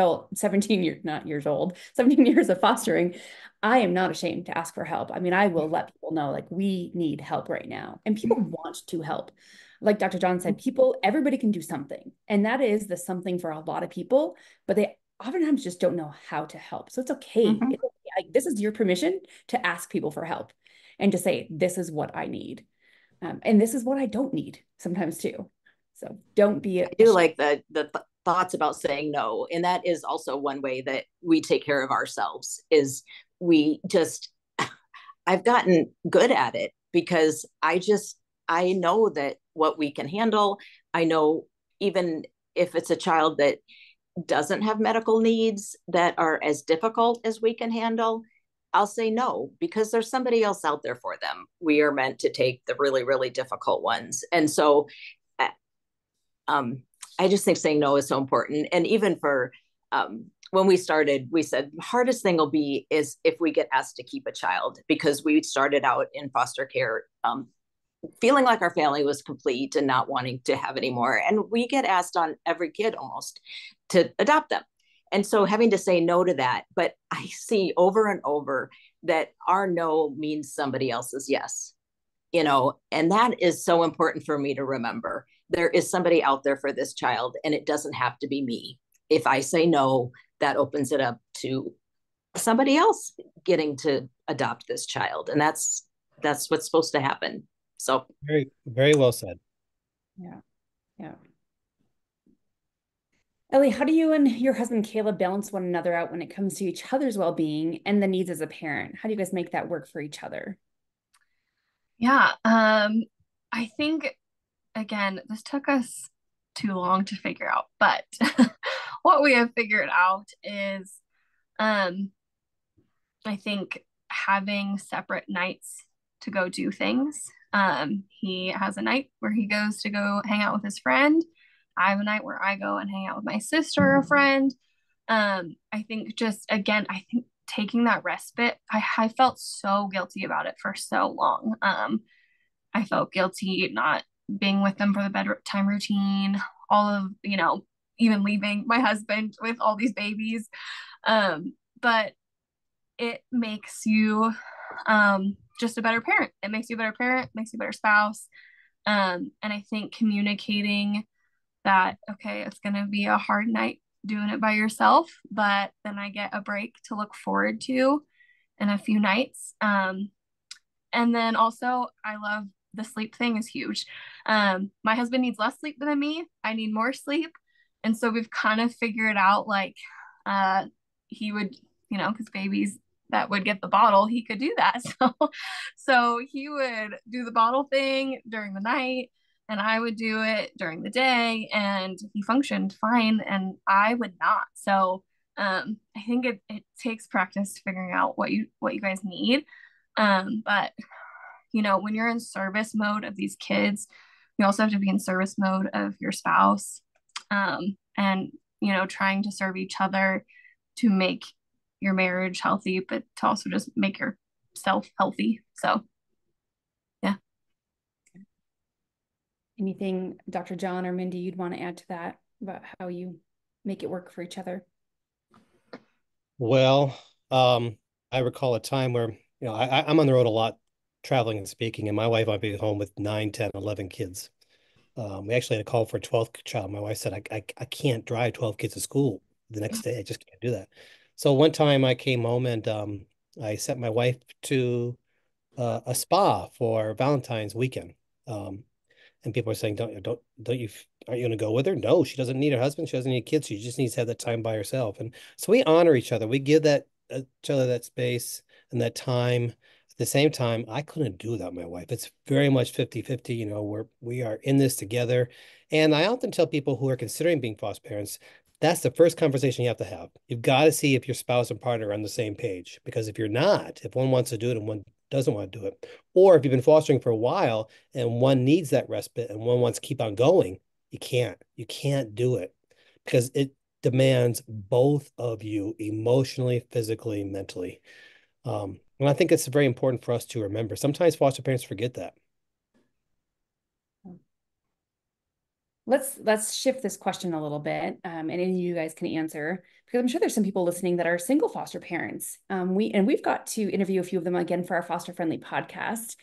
of fostering, I am not ashamed to ask for help. I mean, I will let people know, like, we need help right now. And people want to help. Like Dr. John said, everybody can do something. And that is the something for a lot of people, but they oftentimes just don't know how to help. So it's okay. Mm-hmm. It's okay. This is your permission to ask people for help and to say, this is what I need. And this is what I don't need sometimes too. So don't be. I do like the thoughts about saying no. And that is also one way that we take care of ourselves, is I've gotten good at it because I know that what we can handle. I know even if it's a child that doesn't have medical needs that are as difficult as we can handle, I'll say no, because there's somebody else out there for them. We are meant to take the really, really difficult ones. And so I just think saying no is so important. And even for when we started, we said the hardest thing will be is if we get asked to keep a child, because we started out in foster care feeling like our family was complete and not wanting to have any more. And we get asked on every kid almost to adopt them. And so having to say no to that, but I see over and over that our no means somebody else's yes, and that is so important for me to remember. There is somebody out there for this child, and it doesn't have to be me. If I say no, that opens it up to somebody else getting to adopt this child. And that's what's supposed to happen. So very, very well said. Yeah. Yeah. Ellie, how do you and your husband, Caleb, balance one another out when it comes to each other's well-being and the needs as a parent? How do you guys make that work for each other? Yeah. I think, again, this took us too long to figure out, but what we have figured out is, I think having separate nights to go do things. He has a night where he goes to go hang out with his friend. I have a night where I go and hang out with my sister or a friend. I think I think taking that respite, I felt so guilty about it for so long. I felt guilty not being with them for the bedtime routine, all of, even leaving my husband with all these babies. But it makes you just a better parent. It makes you a better parent, makes you a better spouse. And I think communicating that, okay, it's going to be a hard night doing it by yourself, but then I get a break to look forward to in a few nights. And then also, I love the sleep thing is huge. My husband needs less sleep than me. I need more sleep. And so we've kind of figured out, like, he would, because babies that would get the bottle, he could do that. So he would do the bottle thing during the night, and I would do it during the day, and he functioned fine, and I would not. So I think it takes practice figuring out what you guys need. But when you're in service mode of these kids, you also have to be in service mode of your spouse, and trying to serve each other to make your marriage healthy, but to also just make yourself healthy. So Anything, Dr. John or Mindy, you'd want to add to that about how you make it work for each other? Well, I recall a time where, I'm on the road a lot, traveling and speaking, and my wife might be home with 9, 10, 11 kids. We actually had a call for a 12th child. My wife said, I can't drive 12 kids to school the next day. I just can't do that. So one time I came home and I sent my wife to a spa for Valentine's weekend. And people are saying, don't you, aren't you going to go with her? No, she doesn't need her husband. She doesn't need kids. She just needs to have that time by herself. And so we honor each other. We give that each other that space and that time. At the same time, I couldn't do without my wife. It's very much 50-50. We are in this together. And I often tell people who are considering being foster parents, that's the first conversation you have to have. You've got to see if your spouse and partner are on the same page. Because if you're not, if one wants to do it and one doesn't want to do it, or if you've been fostering for a while and one needs that respite and one wants to keep on going, you can't do it because it demands both of you emotionally, physically, mentally. And I think it's very important for us to remember. Sometimes foster parents forget that. Let's shift this question a little bit, and any of you guys can answer, because I'm sure there's some people listening that are single foster parents. We've got to interview a few of them again for our foster friendly podcast.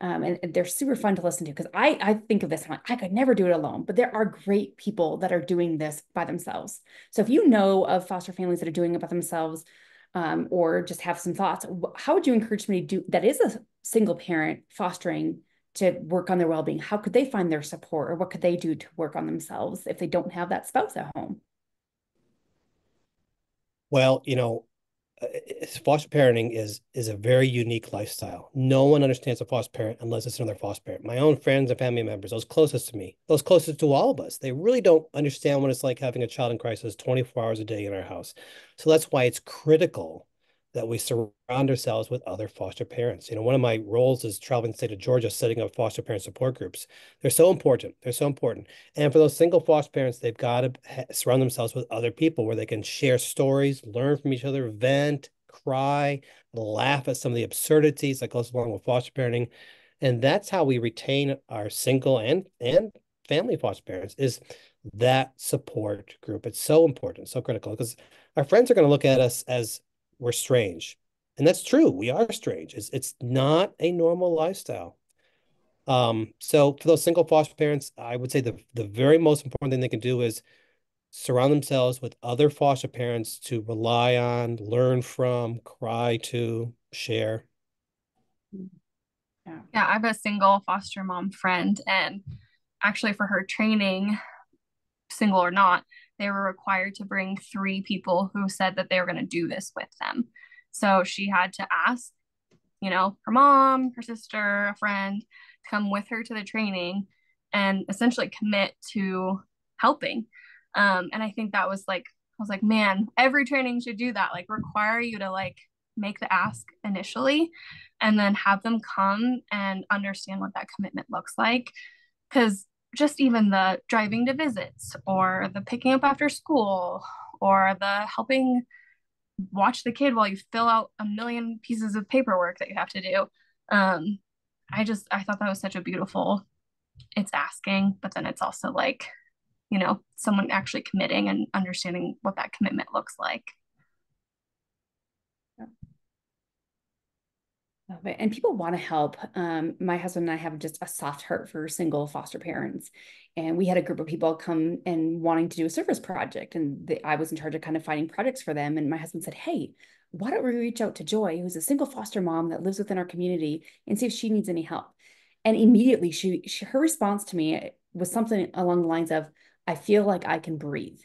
And they're super fun to listen to, because I think of this, I'm like, I could never do it alone, but there are great people that are doing this by themselves. So if you know of foster families that are doing it by themselves, or just have some thoughts, how would you encourage me to do that is a single parent fostering to work on their well-being? How could they find their support, or what could they do to work on themselves if they don't have that spouse at home? Well, foster parenting is a very unique lifestyle. No one understands a foster parent unless it's another foster parent. My own friends and family members, those closest to me, those closest to all of us, they really don't understand what it's like having a child in crisis 24 hours a day in our house. So that's why it's critical that we surround ourselves with other foster parents. One of my roles is traveling the state of Georgia, setting up foster parent support groups. They're so important. They're so important. And for those single foster parents, they've got to surround themselves with other people where they can share stories, learn from each other, vent, cry, laugh at some of the absurdities that goes along with foster parenting. And that's how we retain our single and family foster parents, is that support group. It's so important, so critical, because our friends are going to look at us as we're strange. And that's true. We are strange. It's not a normal lifestyle. So for those single foster parents, I would say the very most important thing they can do is surround themselves with other foster parents to rely on, learn from, cry to, share. Yeah, I have a single foster mom friend, and actually for her training, single or not, they were required to bring 3 people who said that they were going to do this with them. So she had to ask, her mom, her sister, a friend, to come with her to the training and essentially commit to helping. And I think that was like, I was like, man, every training should do that. Like, require you to like make the ask initially and then have them come and understand what that commitment looks like. Because just even the driving to visits, or the picking up after school, or the helping watch the kid while you fill out a million pieces of paperwork that you have to do. I thought that was such a beautiful, it's asking, but then it's also like, someone actually committing and understanding what that commitment looks like. And people want to help. My husband and I have just a soft heart for single foster parents. And we had a group of people come and wanting to do a service project. And I was in charge of kind of finding projects for them. And my husband said, hey, why don't we reach out to Joy, who's a single foster mom that lives within our community, and see if she needs any help? And immediately her response to me was something along the lines of, I feel like I can breathe.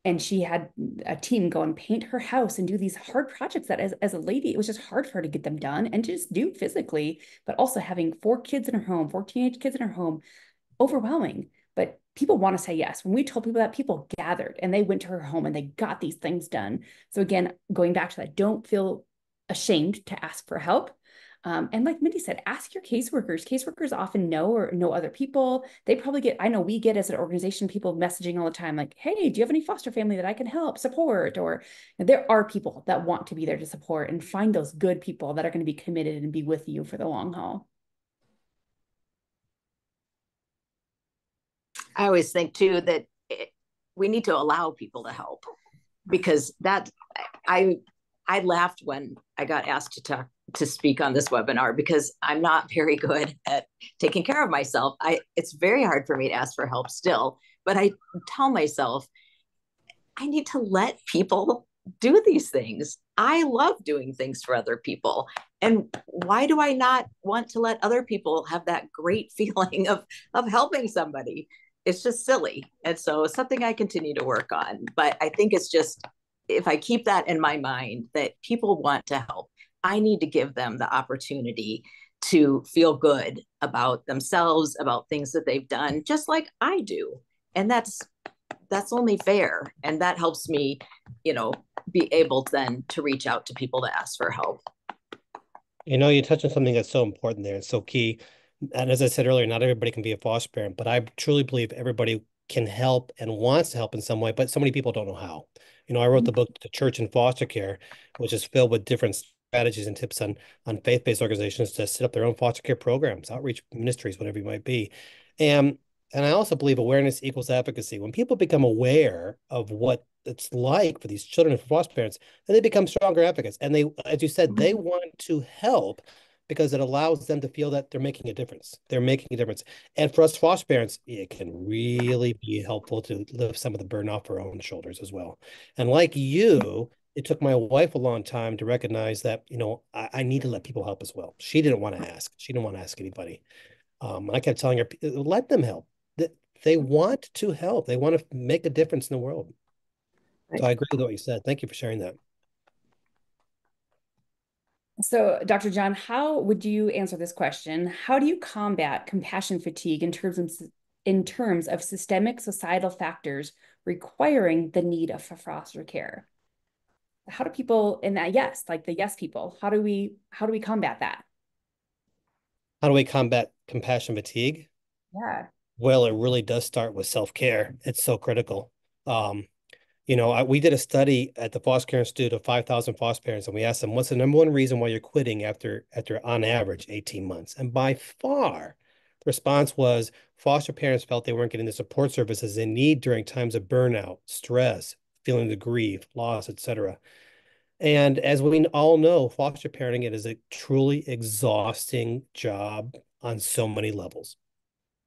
And she had a team go and paint her house and do these hard projects that as a lady, it was just hard for her to get them done and to just do physically, but also having 4 kids in her home, 4 teenage kids in her home, overwhelming. But people want to say yes. When we told people that, people gathered and they went to her home and they got these things done. So again, going back to that, don't feel ashamed to ask for help. And like Mindy said, ask your caseworkers. Caseworkers often know or know other people. They probably get, I know we get as an organization, people messaging all the time, like, hey, do you have any foster family that I can help support? Or there are people that want to be there to support, and find those good people that are going to be committed and be with you for the long haul. I always think too that we need to allow people to help, because that I laughed when I got asked to speak on this webinar, because I'm not very good at taking care of myself. It's very hard for me to ask for help still, but I tell myself I need to let people do these things. I love doing things for other people. And why do I not want to let other people have that great feeling of helping somebody? It's just silly. And so it's something I continue to work on. But I think it's just, if I keep that in my mind that people want to help, I need to give them the opportunity to feel good about themselves, about things that they've done, just like I do. And that's only fair. And that helps me, be able then to reach out to people to ask for help. You touch on something that's so important there and so key. And as I said earlier, not everybody can be a foster parent, but I truly believe everybody can help and wants to help in some way, but so many people don't know how. I wrote the book, The Church in Foster Care, which is filled with different strategies and tips on faith-based organizations to set up their own foster care programs, outreach ministries, whatever it might be. And I also believe awareness equals advocacy. When people become aware of what it's like for these children and for foster parents, then they become stronger advocates. And they, as you said, they want to help because it allows them to feel that they're making a difference. They're making a difference. And for us foster parents, it can really be helpful to lift some of the burden off our own shoulders as well. And like you, it took my wife a long time to recognize that, I need to let people help as well. She didn't want to ask. She didn't want to ask anybody. I kept telling her, let them help. They want to help. They want to make a difference in the world. So I agree with what you said. Thank you for sharing that. So, Dr. John, how would you answer this question? How do you combat compassion fatigue in terms of systemic societal factors requiring the need of foster care? How do people in that the yes people, how do we combat that? How do we combat compassion fatigue? Yeah. Well, it really does start with self-care. It's so critical. We did a study at the Foster Care Institute of 5,000 foster parents, and we asked them, what's the number one reason why you're quitting after on average 18 months? And by far, the response was foster parents felt they weren't getting the support services they need during times of burnout, stress, feeling the grief, loss, etc. And as we all know, foster parenting, it is a truly exhausting job on so many levels.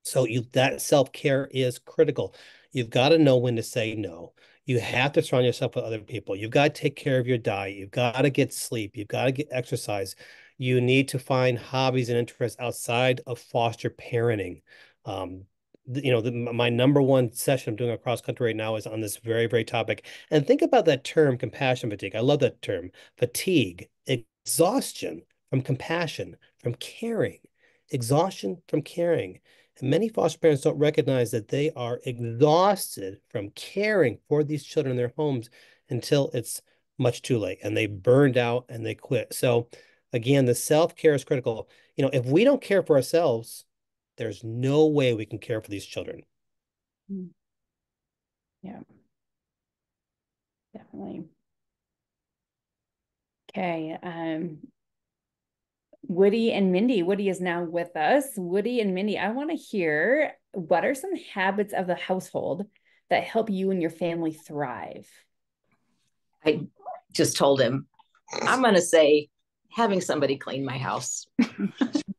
So that self-care is critical. You've got to know when to say no. You have to surround yourself with other people. You've got to take care of your diet. You've got to get sleep. You've got to get exercise. You need to find hobbies and interests outside of foster parenting. My number one session I'm doing across country right now is on this very, very topic. And think about that term, compassion fatigue. I love that term. Fatigue, exhaustion from compassion, from caring, exhaustion from caring. And many foster parents don't recognize that they are exhausted from caring for these children in their homes until it's much too late and they burned out and they quit. So again, the self-care is critical. If we don't care for ourselves, there's no way we can care for these children. Yeah, definitely. Okay. Woody and Mindy. Woody is now with us. Woody and Mindy, I want to hear, what are some habits of the household that help you and your family thrive? I just told him, I'm going to say having somebody clean my house,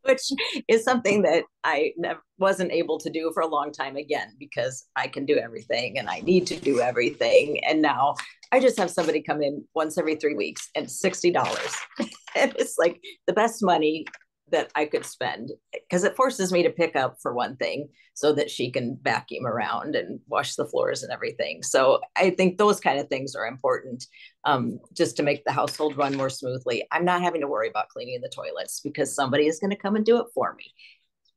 which is something that I wasn't able to do for a long time, again, because I can do everything and I need to do everything. And now I just have somebody come in once every 3 weeks and $60. And it's like the best money that I could spend, because it forces me to pick up, for one thing, so that she can vacuum around and wash the floors and everything. So I think those kind of things are important, just to make the household run more smoothly. I'm not having to worry about cleaning the toilets because somebody is going to come and do it for me.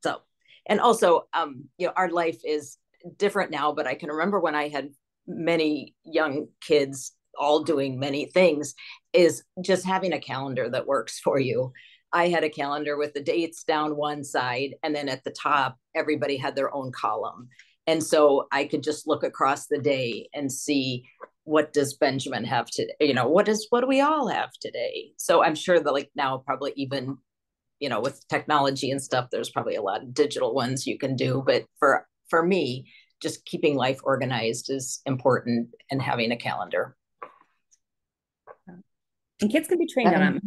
So, and also, our life is different now, but I can remember when I had many young kids all doing many things, is just having a calendar that works for you. I had a calendar with the dates down one side, and then at the top, everybody had their own column. And so I could just look across the day and see, what does Benjamin have today? What do we all have today? So I'm sure that now probably even, with technology and stuff, there's probably a lot of digital ones you can do. But for me, just keeping life organized is important, and having a calendar. And kids can be trained on them.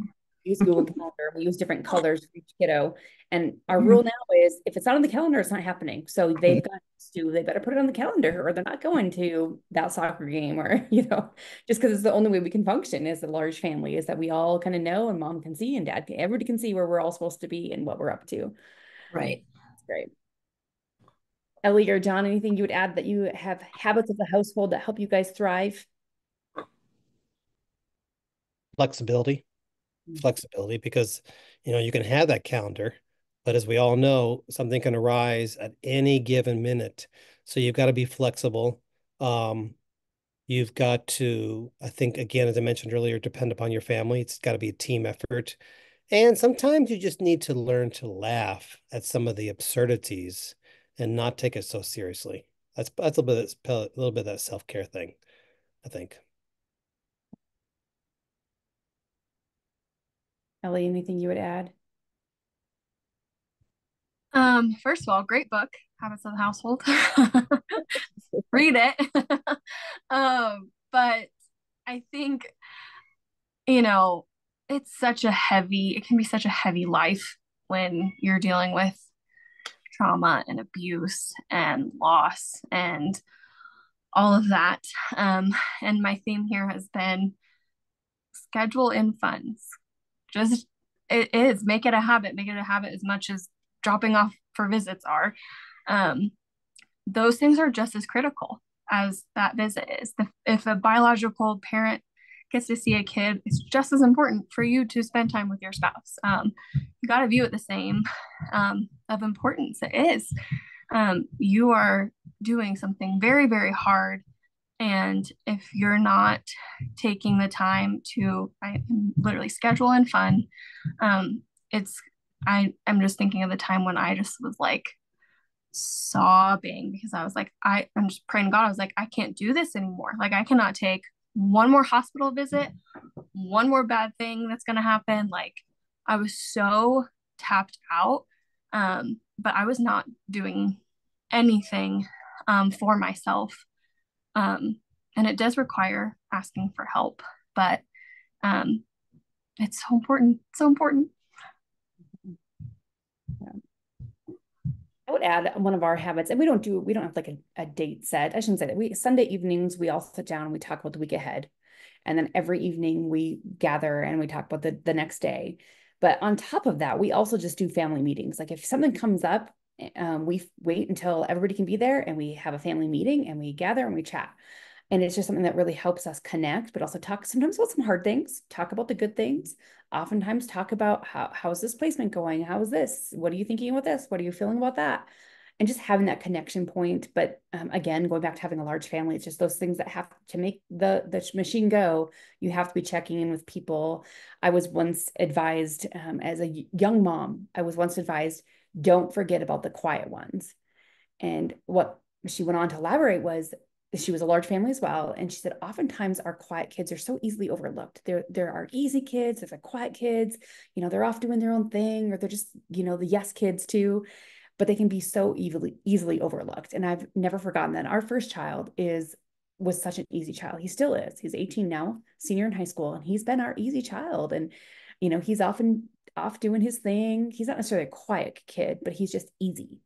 We use Google Calendar. We use different colors for each kiddo. And our rule now is if it's not on the calendar, it's not happening. So they better put it on the calendar or they're not going to that soccer game, or, just because it's the only way we can function as a large family, is that we all kind of know, and mom can see and dad everybody can see where we're all supposed to be and what we're up to. Right. That's great. Ellie or John, anything you would add that you have habits of the household that help you guys thrive? Flexibility, because, you can have that calendar, but as we all know, something can arise at any given minute. So you've got to be flexible. You've got to, I think, again, as I mentioned earlier, depend upon your family. It's got to be a team effort. And sometimes you just need to learn to laugh at some of the absurdities and not take it so seriously. That's a little bit of that self-care thing, I think. Ellie, anything you would add? First of all, great book, Habits of the Household. Read it. But I think, it can be such a heavy life when you're dealing with trauma and abuse and loss and all of that. And my theme here has been schedule in funds. Make it a habit. Make it a habit as much as dropping off for visits are. Those things are just as critical as that visit is. If a biological parent gets to see a kid, it's just as important for you to spend time with your spouse. You got to view it the same of importance. It is. You are doing something very, very hard. And if you're not taking the time to literally schedule and fun, I'm just thinking of the time when I just was like sobbing because I was like, I'm just praying to God. I was like, I can't do this anymore. Like, I cannot take one more hospital visit, one more bad thing that's going to happen. Like, I was so tapped out, but I was not doing anything for myself. And it does require asking for help, but it's so important. So important. I would add one of our habits, and we don't have like a date set. I shouldn't say that. Sunday evenings, we all sit down and we talk about the week ahead. And then every evening we gather and we talk about the next day. But on top of that, we also just do family meetings. Like if something comes up, we wait until everybody can be there and we have a family meeting and we gather and we chat. And it's just something that really helps us connect, but also talk sometimes about some hard things, talk about the good things, oftentimes talk about how's this placement going? How is this? What are you thinking about this? What are you feeling about that? And just having that connection point. But again, going back to having a large family, it's just those things that have to make the machine go. You have to be checking in with people. I was once advised, as a young mom, don't forget about the quiet ones. And what she went on to elaborate was, she was a large family as well. And she said, oftentimes our quiet kids are so easily overlooked. There are easy kids, there's like quiet kids, they're off doing their own thing, or they're just, the yes kids too, but they can be so easily overlooked. And I've never forgotten that. Our first child was such an easy child. He still is. He's 18 now, senior in high school, and he's been our easy child. And, he's often off doing his thing. He's not necessarily a quiet kid, but he's just easy.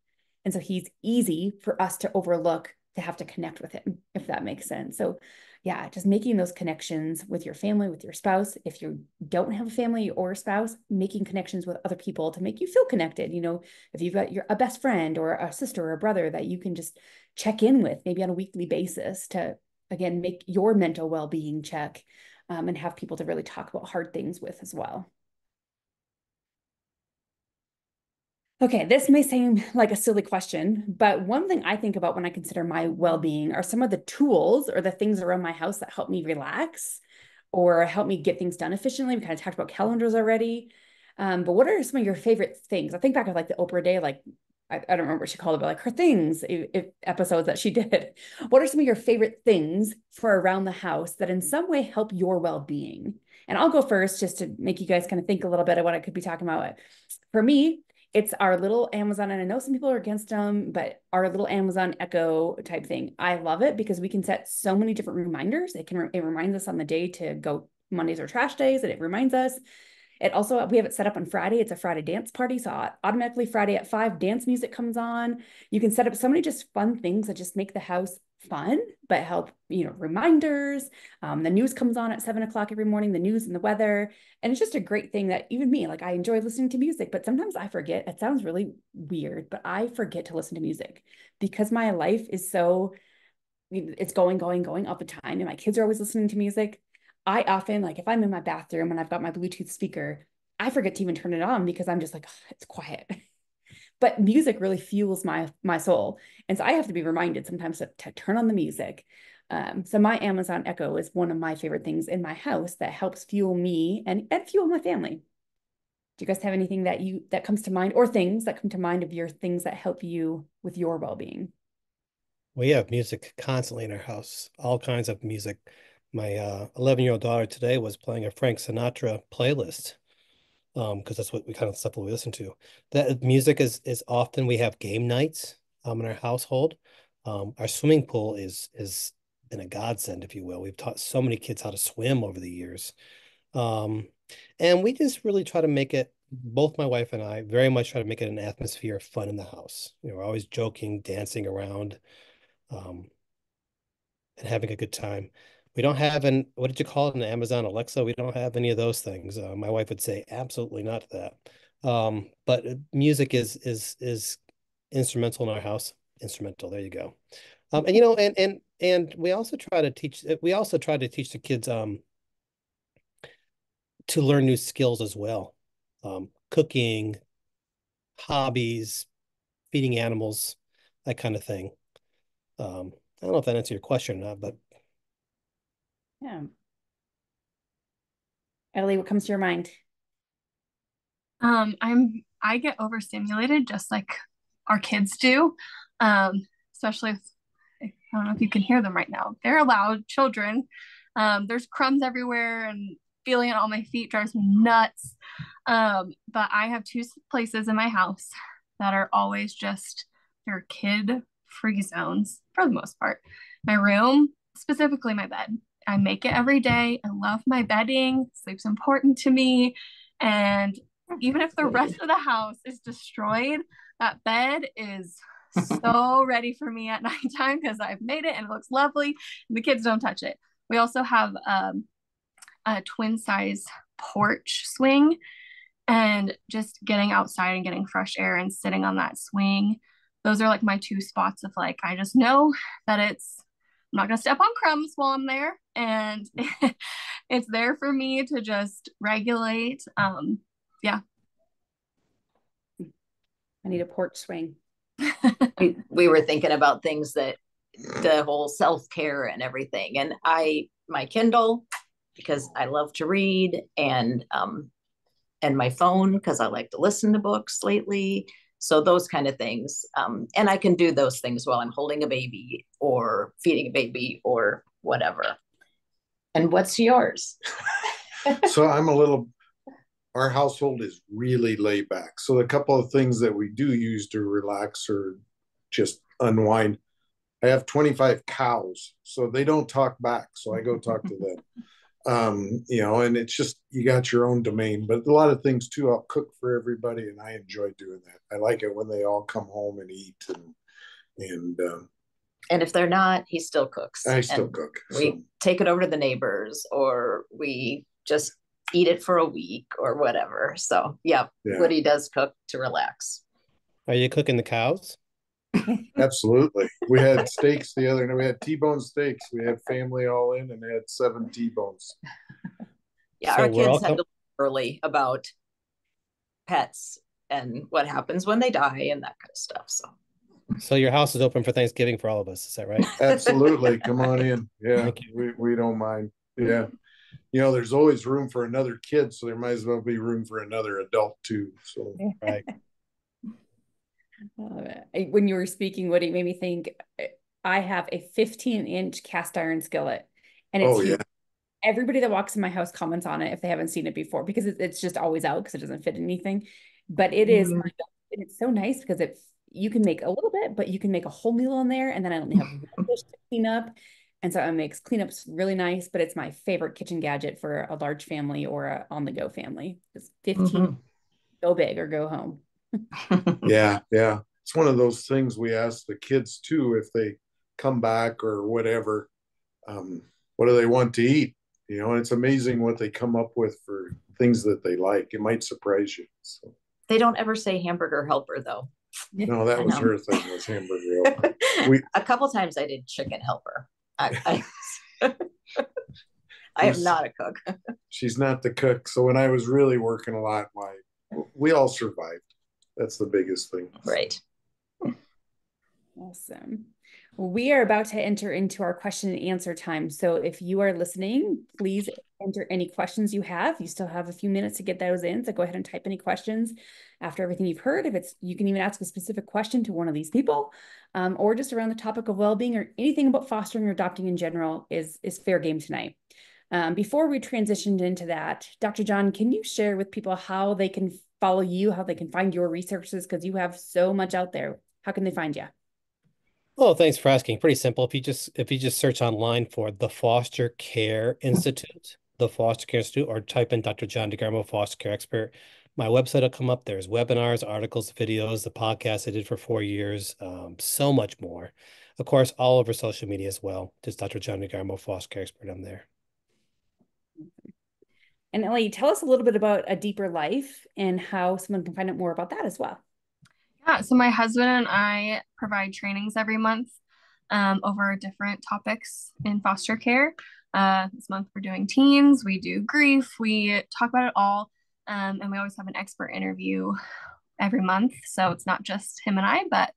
And so he's easy for us to overlook, to have to connect with him, if that makes sense. So yeah, just making those connections with your family, with your spouse. If you don't have a family or a spouse, making connections with other people to make you feel connected. If you've got a best friend or a sister or a brother that you can just check in with, maybe on a weekly basis, to, again, make your mental well-being check, and have people to really talk about hard things with as well. Okay, this may seem like a silly question, but one thing I think about when I consider my well-being are some of the tools or the things around my house that help me relax or help me get things done efficiently. We kind of talked about calendars already. But what are some of your favorite things? I think back of like the Oprah Day, like I don't remember what she called it, but like her things, episodes that she did. What are some of your favorite things for around the house that in some way help your well-being? And I'll go first just to make you guys kind of think a little bit of what I could be talking about. For me, It's our little Amazon, and I know some people are against them, but our little Amazon Echo type thing. I love it because we can set so many different reminders. It reminds us on the day to go. Mondays are trash days, and it reminds us. It also, we have it set up on Friday. It's a Friday dance party. So automatically Friday at 5, dance music comes on. You can set up so many just fun things that just make the house fun, but help, reminders. The news comes on at 7 o'clock every morning, the news and the weather. And it's just a great thing that even me, like I enjoy listening to music, but sometimes I forget. It sounds really weird, but I forget to listen to music because my life is so, it's going all the time. And my kids are always listening to music. I often, like if I'm in my bathroom and I've got my Bluetooth speaker, I forget to even turn it on because I'm just like, oh, it's quiet. But music really fuels my soul. And so I have to be reminded sometimes to turn on the music. So my Amazon Echo is one of my favorite things in my house that helps fuel me and fuel my family. Do you guys have anything that comes to mind, or things that come to mind of your things that help you with your well-being? We have music constantly in our house, all kinds of music. My 11-year-old daughter today was playing a Frank Sinatra playlist, because that's what we kind of stuff we listen to. That music is often, we have game nights in our household. Our swimming pool is been a godsend, if you will. We've taught so many kids how to swim over the years. And we just really try to make it, both my wife and I very much try to make it an atmosphere of fun in the house. We're always joking, dancing around, um, and having a good time. We don't have what did you call it, an Amazon Alexa? We don't have any of those things. My wife would say absolutely not to that. But music is instrumental in our house. Instrumental, there you go. And we also try to teach the kids to learn new skills as well. Cooking, hobbies, feeding animals, that kind of thing. I don't know if that answers your question or not, but Yeah. Ellie, what comes to your mind? I get overstimulated just like our kids do. Especially if, I don't know if you can hear them right now. They're loud children. There's crumbs everywhere, and feeling it on my feet drives me nuts. But I have two places in my house that are always just their kid free zones for the most part. My room, specifically my bed. I make it every day. I love my bedding. Sleep's important to me. And even if the rest of the house is destroyed, that bed is so ready for me at nighttime because I've made it and it looks lovely and the kids don't touch it. We also have a twin size porch swing, and just getting outside and getting fresh air and sitting on that swing. Those are like my two spots of like, I just know that I'm not going to step on crumbs while I'm there. And it's there for me to just regulate. Yeah. I need a porch swing. We were thinking about things that the whole self-care and everything. And my Kindle, because I love to read, and my phone, because I like to listen to books lately. So those kind of things. And I can do those things while I'm holding a baby or feeding a baby or whatever. And what's yours? So our household is really laid back. So a couple of things that we do use to relax or just unwind. I have 25 cows, so they don't talk back. So I go talk to them. And it's just, you got your own domain, but a lot of things too, I'll cook for everybody, and I enjoy doing that. I like it when they all come home and eat, and if they're not, he still cooks. I still cook. We take it over to the neighbors, or we just eat it for a week or whatever. So yeah, Woody does cook to relax. Are you cooking the cows? Absolutely. We had steaks the other night. We had T-bone steaks. We had family all in, and they had 7 T-bones. Yeah, so our kids had to learn early about pets and what happens when they die and that kind of stuff. So your house is open for Thanksgiving for all of us. Is that right? Absolutely. Come on in. Yeah, we don't mind. Yeah. There's always room for another kid, so there might as well be room for another adult too. So right. When you were speaking, Woody, made me think, I have a 15-inch cast iron skillet, and it's huge. Everybody that walks in my house comments on it if they haven't seen it before, because it's just always out because it doesn't fit anything. But it is it's so nice because you can make a little bit, but you can make a whole meal in there, and then I only have one dish to clean up. And so it makes cleanups really nice, but it's my favorite kitchen gadget for a large family or a on-the-go family. It's 15, go big or go home. Yeah, yeah. It's one of those things we ask the kids too, if they come back or whatever, what do they want to eat? You know, it's amazing what they come up with for things that they like. It might surprise you. So. They don't ever say hamburger helper though. No, that was her thing, was hamburger helper. A couple times I did chicken helper. I am not a cook. She's not the cook. So when I was really working a lot, we all survived. That's the biggest thing. Right. Awesome. Well, we are about to enter into our question and answer time. So if you are listening, please enter any questions you have. You still have a few minutes to get those in. So go ahead and type any questions after everything you've heard. You can even ask a specific question to one of these people, or just around the topic of well-being or anything about fostering or adopting in general is fair game tonight. Before we transitioned into that, Dr. John, can you share with people how they can follow you, how they can find your resources? Because you have so much out there. How can they find you? Oh, thanks for asking. Pretty simple. If you just search online for the Foster Care Institute, or type in Dr. John DeGarmo, Foster Care Expert, my website will come up. There's webinars, articles, videos, the podcast I did for 4 years, so much more. Of course, all over social media as well. Just Dr. John DeGarmo, Foster Care Expert. I'm there. And Ellie, tell us a little bit about A Deeper Life and how someone can find out more about that as well. Yeah, so my husband and I provide trainings every month over different topics in foster care. This month we're doing teens, we do grief, we talk about it all, and we always have an expert interview every month. So it's not just him and I, but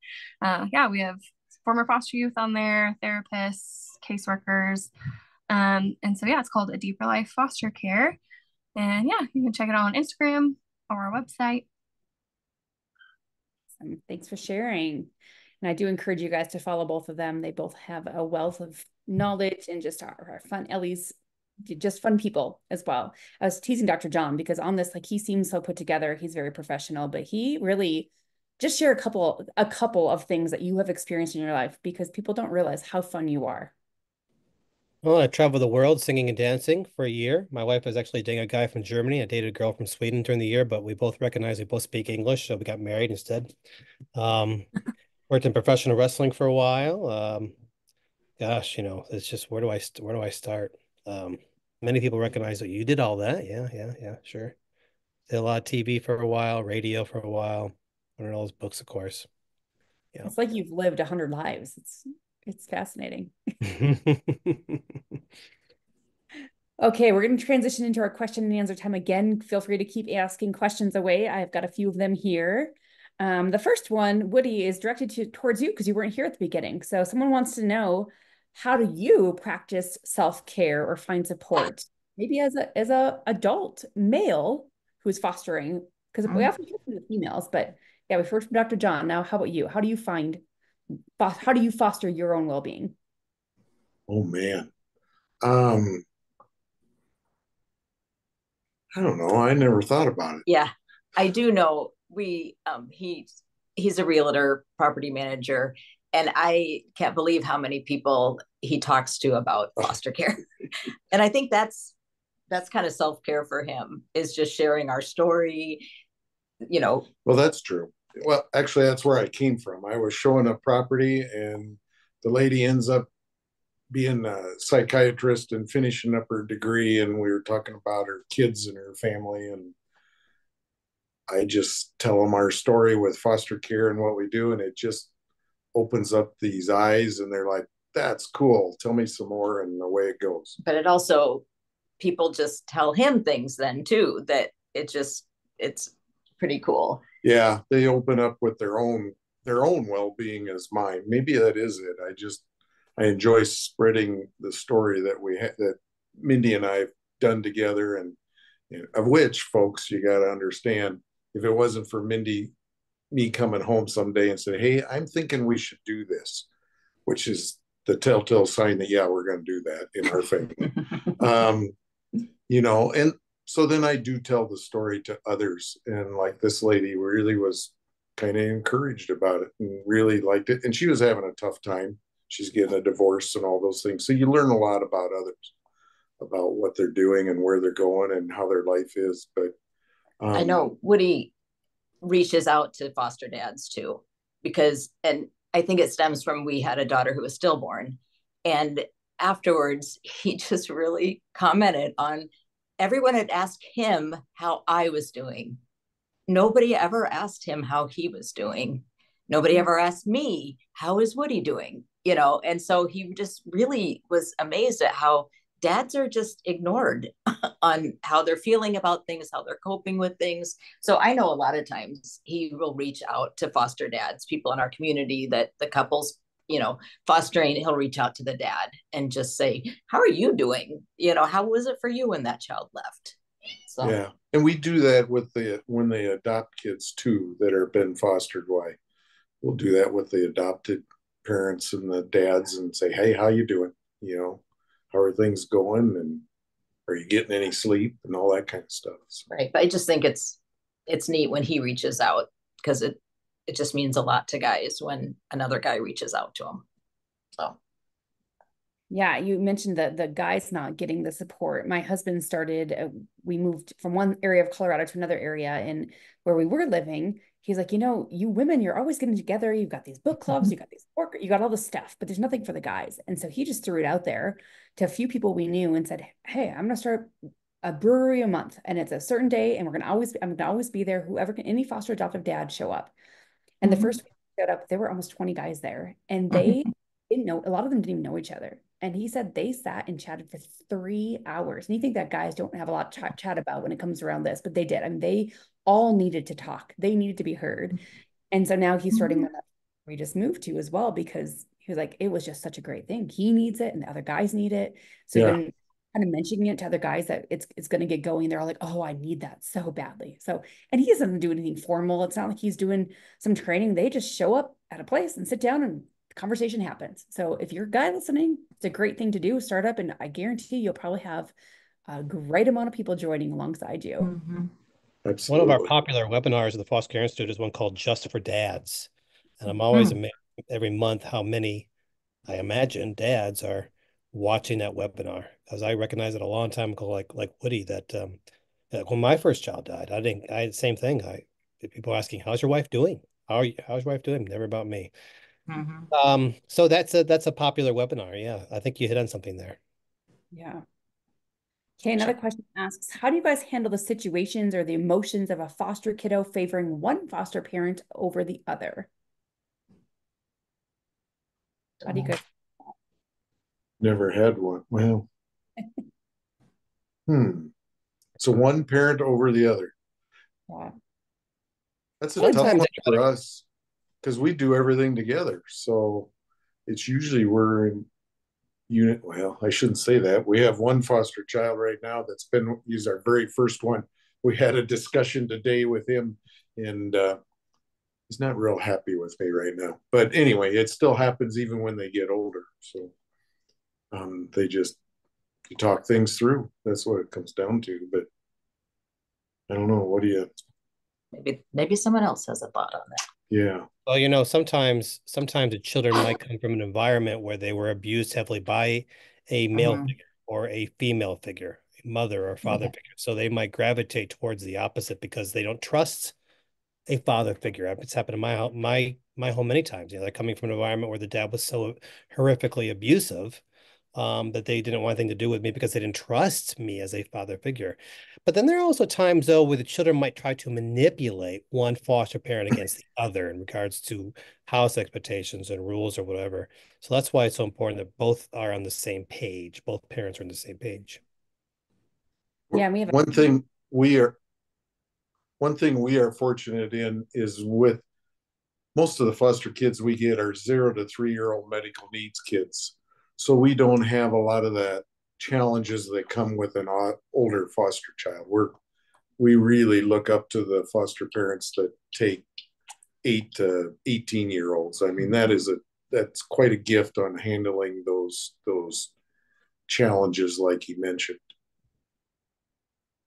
yeah, we have former foster youth on there, therapists, caseworkers. And so yeah, it's called A Deeper Life Foster Care. And yeah, you can check it out on Instagram or our website. Thanks for sharing. And I do encourage you guys to follow both of them. They both have a wealth of knowledge and just are fun. Ellie's just fun people as well. I was teasing Dr. John because on this, like, he seems so put together. He's very professional, but he really just share a couple of things that you have experienced in your life, because people don't realize how fun you are. Well, I traveled the world singing and dancing for a year. My wife was actually dating a guy from Germany. I dated a girl from Sweden during the year, but we both recognized we both speak English, so we got married instead. Worked in professional wrestling for a while. Gosh, it's just where do I start? Many people recognize that you did all that. Yeah, sure. Did a lot of TV for a while, radio for a while. One of those books, of course. Yeah. It's like you've lived 100 lives. It's fascinating. Okay, we're going to transition into our question and answer time again. Feel free to keep asking questions away. I've got a few of them here. The first one, Woody, is directed towards you because you weren't here at the beginning. So someone wants to know, how do you practice self-care or find support? Maybe as a adult male who's fostering, because we often hear from the females, but yeah, we've heard from Dr. John. Now, how about you? How do you foster your own well-being? Oh man. I don't know. I never thought about it. Yeah, I do know he's a realtor, property manager, and I can't believe how many people he talks to about foster care. And I think that's kind of self-care for him, is just sharing our story, Well, that's true. Well, actually, that's where I came from. I was showing a property, and the lady ends up being a psychiatrist and finishing up her degree, and we were talking about her kids and her family, and I just tell them our story with foster care and what we do, and it just opens up these eyes, and they're like, that's cool, tell me some more, and away it goes. But it also, people just tell him things then too, that it's pretty cool. Yeah, they open up with their own well-being as mine. Maybe that is it. I enjoy spreading the story that Mindy and I have done together, and of which, folks, you got to understand, if it wasn't for me coming home someday and saying, hey, I'm thinking we should do this, which is the telltale sign that, yeah, we're going to do that in our family. And so then I do tell the story to others. And like this lady really was kind of encouraged about it and really liked it. And she was having a tough time. She's getting a divorce and all those things. So you learn a lot about others, about what they're doing and where they're going and how their life is. But I know Woody reaches out to foster dads too, because, and I think it stems from, we had a daughter who was stillborn, and afterwards he just really commented on, everyone had asked him how I was doing. Nobody ever asked him how he was doing. Nobody ever asked me, how is Woody doing? You know, and so he just really was amazed at how dads are just ignored on how they're feeling about things, how they're coping with things. So I know a lot of times he will reach out to foster dads, people in our community that the couples, you know, fostering, he'll reach out to the dad and just say, how are you doing? You know, how was it for you when that child left? So yeah, and we do that with when they adopt kids too that are been fostered. Why we'll do that with the adopted parents and the dads and say, hey, how you doing? You know, how are things going, and are you getting any sleep and all that kind of stuff. So. Right, but I just think it's neat when he reaches out, because it just means a lot to guys when another guy reaches out to him. So yeah, you mentioned the guys not getting the support. My husband started, we moved from one area of Colorado to another area, and where we were living, he's like, you know, you women, you're always getting together. You've got these book clubs, you got these work, you got all this stuff, but there's nothing for the guys. And so he just threw it out there to a few people we knew and said, hey, I'm going to start a brewery a month, and it's a certain day, and I'm going to always be there. Whoever can, any foster adoptive dad, show up. And the first week we showed up, there were almost 20 guys there, and they didn't know, a lot of them didn't even know each other. And he said they sat and chatted for 3 hours. And you think that guys don't have a lot to chat about when it comes around this, but they did. I mean, they all needed to talk. They needed to be heard. And so now he's starting one that we just moved to as well, because he was like, it was just such a great thing. He needs it and the other guys need it. So Yeah. even kind of mentioning it to other guys that it's going to get going, they're all like, oh, I need that so badly. So, and he doesn't do anything formal. It's not like he's doing some training. They just show up at a place and sit down and conversation happens. So if you're a guy listening, it's a great thing to do, start up, and I guarantee you'll probably have a great amount of people joining alongside you. Absolutely. One of our popular webinars at the Foster Care Institute is one called Just for Dads. And I'm always amazed every month how many, I imagine, dads are watching that webinar, because I recognized it a long time ago, like Woody, that when my first child died, I had the same thing. People asking, how's your wife doing? How's your wife doing? Never about me. So that's a popular webinar. Yeah, I think you hit on something there. Yeah. Okay, another question asks, how do you guys handle the situations or the emotions of a foster kiddo favoring one foster parent over the other? How do you guys? Never had one. Well, so one parent over the other. Yeah. That's a tough one for us because we do everything together. So it's usually we're in unit. Well, I shouldn't say that. We have one foster child right now he's our very first one. We had a discussion today with him, and he's not real happy with me right now. But anyway, it still happens even when they get older. So you talk things through. That's what it comes down to. But I don't know. What do you? Maybe someone else has a thought on that. Yeah. Well, sometimes the children might come from an environment where they were abused heavily by a male figure or a female figure, a mother or father figure. So they might gravitate towards the opposite because they don't trust a father figure. It's happened in my home many times. They're coming from an environment where the dad was so horrifically abusive that they didn't want anything to do with me because they didn't trust me as a father figure. But then there are also times, though, where the children might try to manipulate one foster parent against the other in regards to house expectations and rules or whatever. So that's why it's so important that both are on the same page. Both parents are on the same page. Yeah, we have one thing we are fortunate in is with most of the foster kids we get are 0 to 3-year-old medical needs kids. So we don't have a lot of the challenges that come with an older foster child. We really look up to the foster parents that take 8 to 18-year-olds. I mean, that's quite a gift on handling those challenges like you mentioned.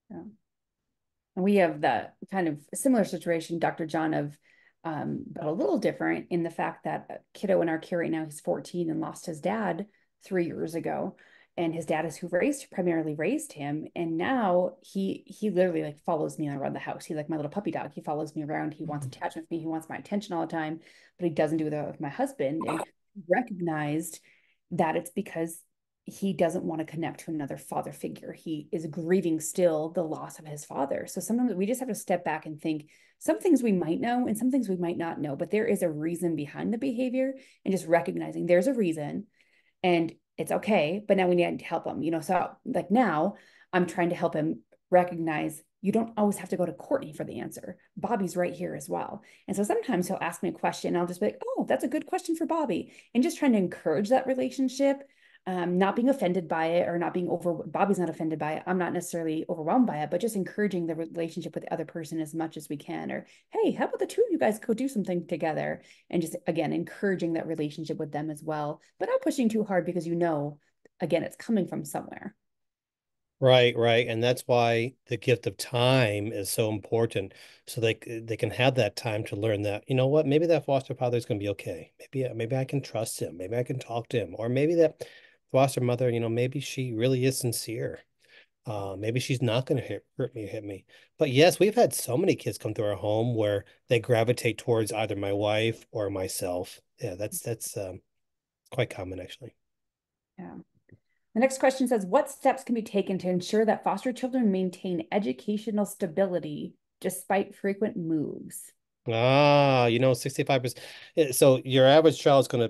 Yeah. And we have the kind of similar situation, Dr. John, of but a little different in the fact that kiddo in our care right now, he's 14 and lost his dad 3 years ago. And his dad is who primarily raised him. And now he literally like follows me around the house. He's like my little puppy dog. He follows me around. He wants attachment with me. He wants my attention all the time, but he doesn't do that with my husband. And recognized that it's because he doesn't want to connect to another father figure. He is grieving still the loss of his father. So sometimes we just have to step back and think some things we might know and some things we might not know, but there is a reason behind the behavior, and just recognizing there's a reason and it's okay, but now we need to help him, so like now I'm trying to help him recognize you don't always have to go to Courtney for the answer. Bobby's right here as well. And so sometimes he'll ask me a question and I'll just be like, oh, that's a good question for Bobby. And just trying to encourage that relationship, not being offended by it or not being Bobby's not offended by it. I'm not necessarily overwhelmed by it, but just encouraging the relationship with the other person as much as we can. Or, hey, how about the two of you guys go do something together? And just, again, encouraging that relationship with them as well, but not pushing too hard because, again, it's coming from somewhere. Right, right. And that's why the gift of time is so important. So they can have that time to learn that, you know what, maybe that foster father is going to be okay. Maybe I can trust him. Maybe I can talk to him. Or maybe that foster mother, maybe she really is sincere. Maybe she's not going to hit me. But yes, we've had so many kids come through our home where they gravitate towards either my wife or myself. Yeah, that's quite common actually. Yeah. The next question says, what steps can be taken to ensure that foster children maintain educational stability despite frequent moves? 65%. So your average child is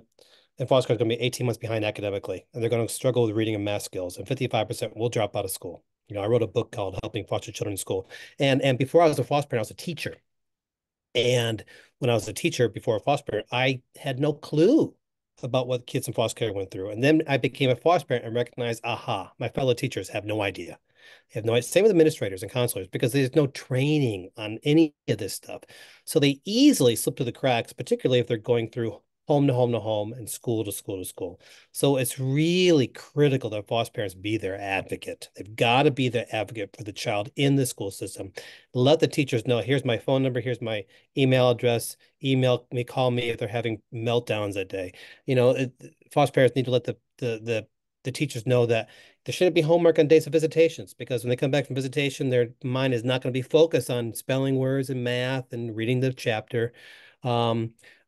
in foster care is going to be 18 months behind academically, and they're going to struggle with reading and math skills, and 55% will drop out of school. I wrote a book called Helping Foster Children in School. And before I was a foster parent, I was a teacher. And when I was a teacher before a foster parent, I had no clue about what kids in foster care went through. And then I became a foster parent and recognized, aha, my fellow teachers have no idea. They have no idea. Same with administrators and counselors, because there's no training on any of this stuff. So they easily slip through the cracks, particularly if they're going through home to home to home and school to school to school. So it's really critical that foster parents be their advocate. They've got to be the advocate for the child in the school system. Let the teachers know, here's my phone number, here's my email address, email me, call me if they're having meltdowns that day. Foster parents need to let the teachers know that there shouldn't be homework on days of visitations, because when they come back from visitation, their mind is not going to be focused on spelling words and math and reading the chapter.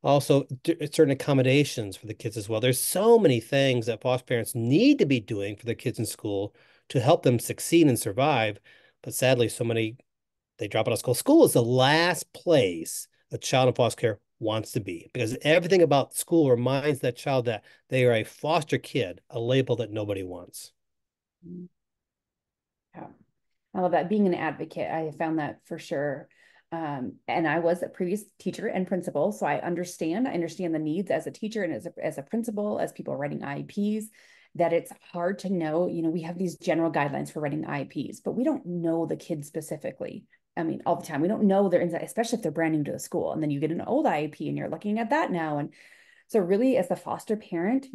Also, certain accommodations for the kids as well. There's so many things that foster parents need to be doing for their kids in school to help them succeed and survive. But sadly, so many, they drop out of school. School is the last place a child in foster care wants to be, because everything about school reminds that child that they are a foster kid, a label that nobody wants. Yeah. I love that. Being an advocate, I found that for sure. And I was a previous teacher and principal, so I understand the needs as a teacher and as a principal, as people writing IEPs, that it's hard to know, we have these general guidelines for writing IEPs, but we don't know the kids specifically. I mean, all the time, we don't know their inside, especially if they're brand new to the school. And then you get an old IEP and you're looking at that now. And so really, as a foster parent,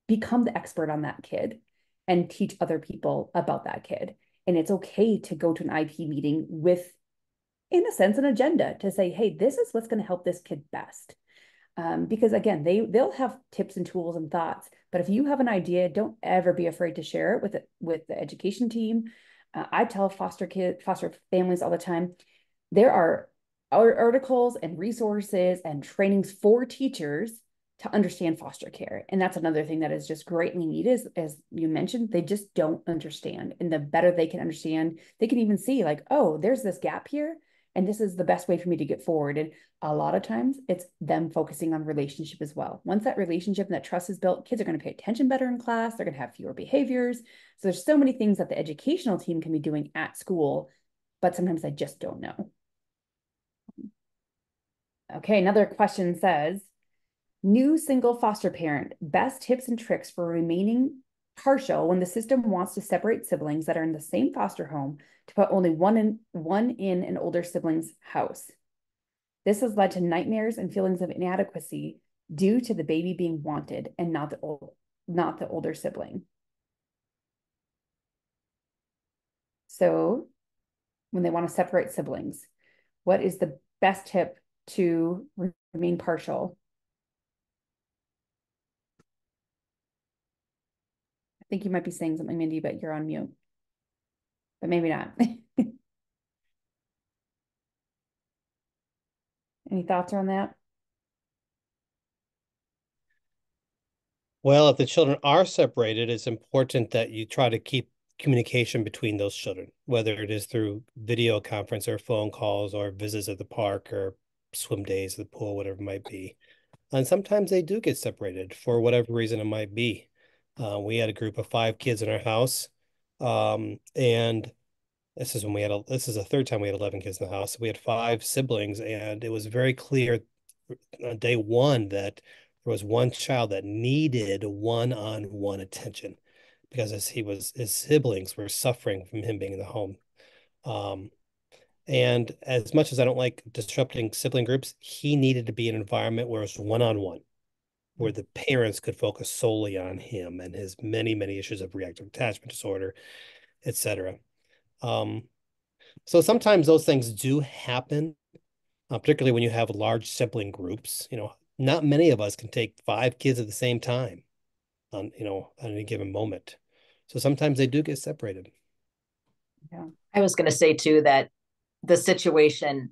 become the expert on that kid and teach other people about that kid. And it's okay to go to an IEP meeting with, in a sense, an agenda to say, hey, this is what's going to help this kid best. Because again, they'll have tips and tools and thoughts, but if you have an idea, don't ever be afraid to share it with the education team. I tell foster families all the time, there are articles and resources and trainings for teachers to understand foster care. And that's another thing that is just greatly needed, as you mentioned, they just don't understand. And the better they can understand, they can even see like, oh, there's this gap here, and this is the best way for me to get forward. And a lot of times it's them focusing on relationship as well. Once that relationship and that trust is built, kids are going to pay attention better in class. They're going to have fewer behaviors. So there's so many things that the educational team can be doing at school, but sometimes I just don't know. Okay, another question says, new single foster parent, best tips and tricks for remaining partial when the system wants to separate siblings that are in the same foster home to put only one in an older sibling's house. This has led to nightmares and feelings of inadequacy due to the baby being wanted and not the older sibling. So when they want to separate siblings, what is the best tip to remain partial. I think you might be saying something, Mindy, but you're on mute. But maybe not. Any thoughts on that? Well, if the children are separated, it's important that you try to keep communication between those children, whether it is through video conference or phone calls or visits at the park or swim days at the pool, whatever it might be. And sometimes they do get separated for whatever reason it might be. We had a group of 5 kids in our house, and this is the third time we had 11 kids in the house. We had 5 siblings, and it was very clear on day one that there was one child that needed one-on-one attention because his siblings were suffering from him being in the home. And as much as I don't like disrupting sibling groups, he needed to be in an environment where it was one-on-one, where the parents could focus solely on him and his many, many issues of reactive attachment disorder, etc. So sometimes those things do happen, particularly when you have large sibling groups. Not many of us can take 5 kids at the same time on any given moment. So sometimes they do get separated. Yeah. I was going to say too that the situation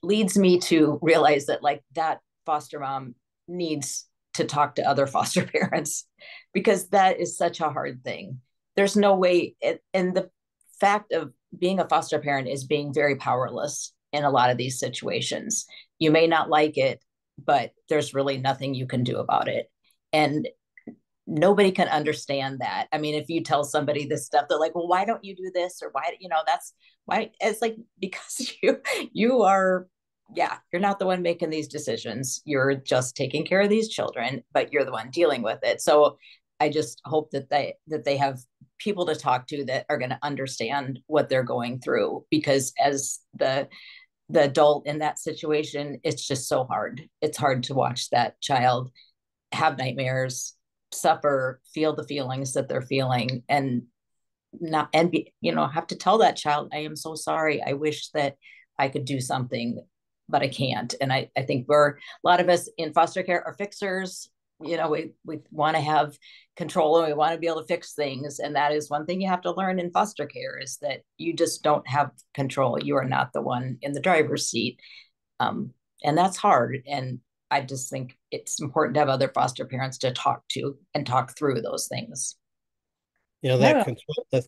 leads me to realize that like that foster mom needs to talk to other foster parents because that is such a hard thing. There's no way, and the fact of being a foster parent is being very powerless in a lot of these situations. You may not like it, but there's really nothing you can do about it. And nobody can understand that. I mean, if you tell somebody this stuff, they're like, well, why don't you do this? Or why, that's why. It's like, because you are, yeah, you're not the one making these decisions. You're just taking care of these children, but you're the one dealing with it. So I just hope that they have people to talk to that are going to understand what they're going through, because as the adult in that situation, it's just so hard. It's hard to watch that child have nightmares, suffer, feel the feelings that they're feeling, and not and be, have to tell that child, I am so sorry. I wish that I could do something, but I can't. And I think a lot of us in foster care are fixers. We want to have control and we want to be able to fix things. And that is one thing you have to learn in foster care, is that you just don't have control. You are not the one in the driver's seat. And that's hard. And I just think it's important to have other foster parents to talk to and talk through those things. That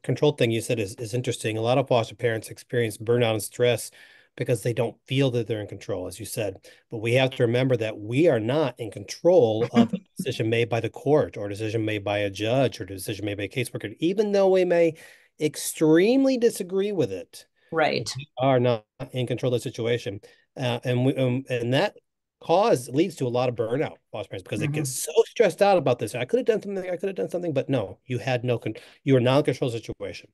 control thing you said is interesting. A lot of foster parents experience burnout and stress because they don't feel that they're in control, as you said. But we have to remember that we are not in control of a decision made by the court or a decision made by a judge or a decision made by a caseworker, even though we may extremely disagree with it. Right. We are not in control of the situation. And that leads to a lot of burnout foster parents because they get so stressed out about this. I could have done something, but no, you are not in control of the situation.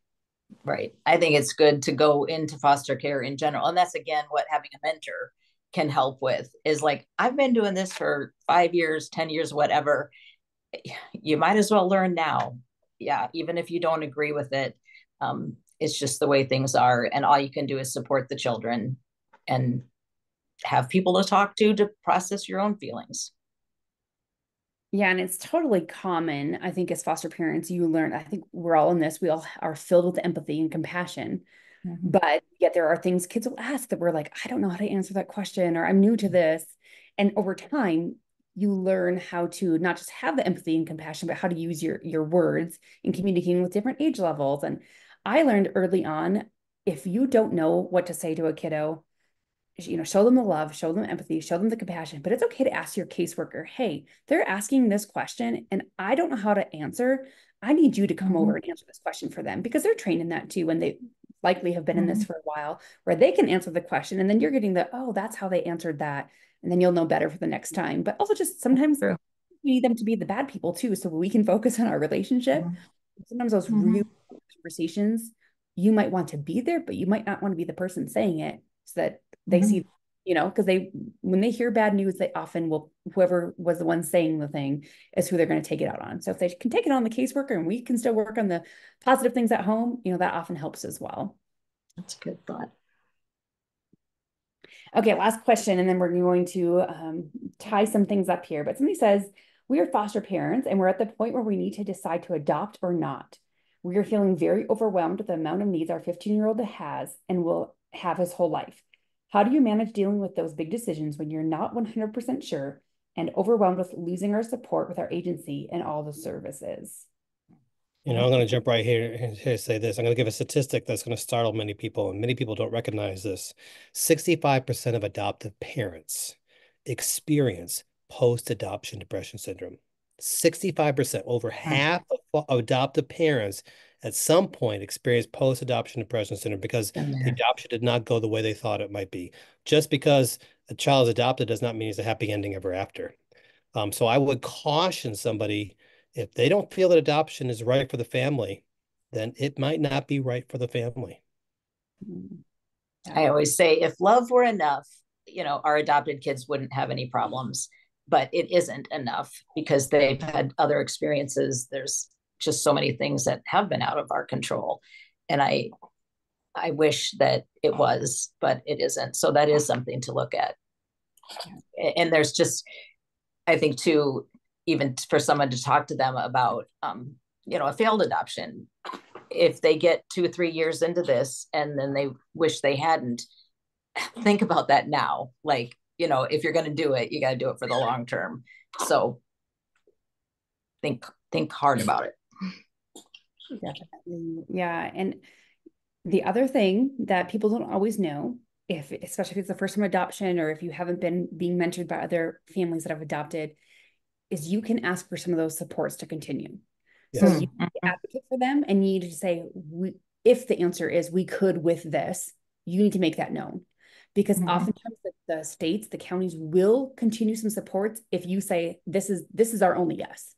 Right. I think it's good to go into foster care in general. And that's, again, what having a mentor can help with, is like, I've been doing this for 5 years, 10 years, whatever. You might as well learn now. Yeah. Even if you don't agree with it, it's just the way things are. And all you can do is support the children and have people to talk to process your own feelings. Yeah, and it's totally common. I think as foster parents, you learn, I think we're all in this, we all are filled with empathy and compassion. But yet there are things kids will ask that we're like, I don't know how to answer that question, or I'm new to this. And over time, you learn how to not just have the empathy and compassion, but how to use your words in communicating with different age levels. And I learned early on, if you don't know what to say to a kiddo, show them the love, show them empathy, show them the compassion, but it's okay to ask your caseworker, hey, they're asking this question and I don't know how to answer. I need you to come over and answer this question for them, because they're trained in that too. And they likely have been in this for a while, where they can answer the question. And then you're getting oh, that's how they answered that. And then you'll know better for the next time. But also just sometimes we need them to be the bad people too, so we can focus on our relationship. Sometimes those real conversations, you might want to be there, but you might not want to be the person saying it, so that they see, because when they hear bad news, they often will, whoever was the one saying the thing is who they're going to take it out on. So if they can take it on the caseworker and we can still work on the positive things at home, that often helps as well. That's a good thought. Okay, last question, and then we're going to tie some things up here. But somebody says, we are foster parents and we're at the point where we need to decide to adopt or not. We are feeling very overwhelmed with the amount of needs our 15-year-old has and will have his whole life. How do you manage dealing with those big decisions when you're not 100% sure and overwhelmed with losing our support with our agency and all the services? You know, I'm going to jump right here and say this. I'm going to give a statistic that's going to startle many people, and many people don't recognize this. 65% of adoptive parents experience post-adoption depression syndrome. 65%, over half of adoptive parents at some point experience post-adoption depression syndrome because the adoption did not go the way they thought it might be. Just because a child is adopted does not mean it's a happy ending ever after. So I would caution somebody, if they don't feel that adoption is right for the family, then it might not be right for the family. I always say, if love were enough, our adopted kids wouldn't have any problems, but it isn't enough because they've had other experiences. There's just so many things that have been out of our control. And I wish that it was, but it isn't. So that is something to look at. And there's just, I think too, even for someone to talk to them about, a failed adoption, if they get 2 or 3 years into this and then they wish they hadn't, think about that now. Like, if you're going to do it, you got to do it for the long term. So think hard about it. Definitely. Yeah. And the other thing that people don't always know, especially if it's the first time adoption or if you haven't been being mentored by other families that have adopted, is you can ask for some of those supports to continue. Yes. So you need to advocate for them, and you need to say, if the answer is we could with this, you need to make that known. Because oftentimes the states, the counties will continue some supports if you say, this is our only yes.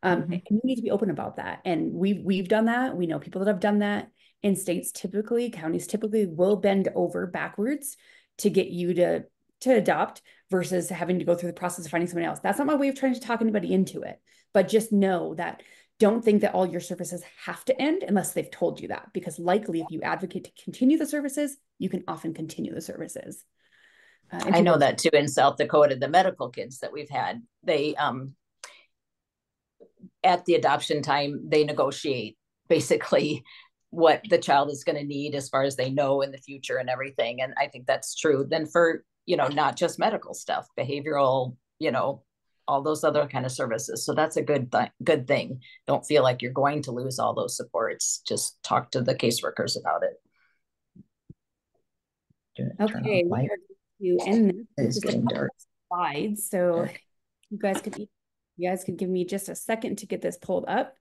And you need to be open about that. And we've done that. We know people that have done that. In states, counties typically will bend over backwards to get you to adopt versus having to go through the process of finding someone else. That's not my way of trying to talk anybody into it, but just know that don't think that all your services have to end unless they've told you that, because likely if you advocate to continue the services, you can often continue the services. I know that too in South Dakota, the medical kids that we've had, they, at the adoption time, they negotiate basically what the child is going to need as far as they know in the future and everything. And I think that's true. Then for, not just medical stuff, behavioral, all those other kind of services. So that's a good thing. Don't feel like you're going to lose all those supports. Just talk to the caseworkers about it. Okay, we are going to end this. It's getting dark. Slides. So you guys could give me just a second to get this pulled up.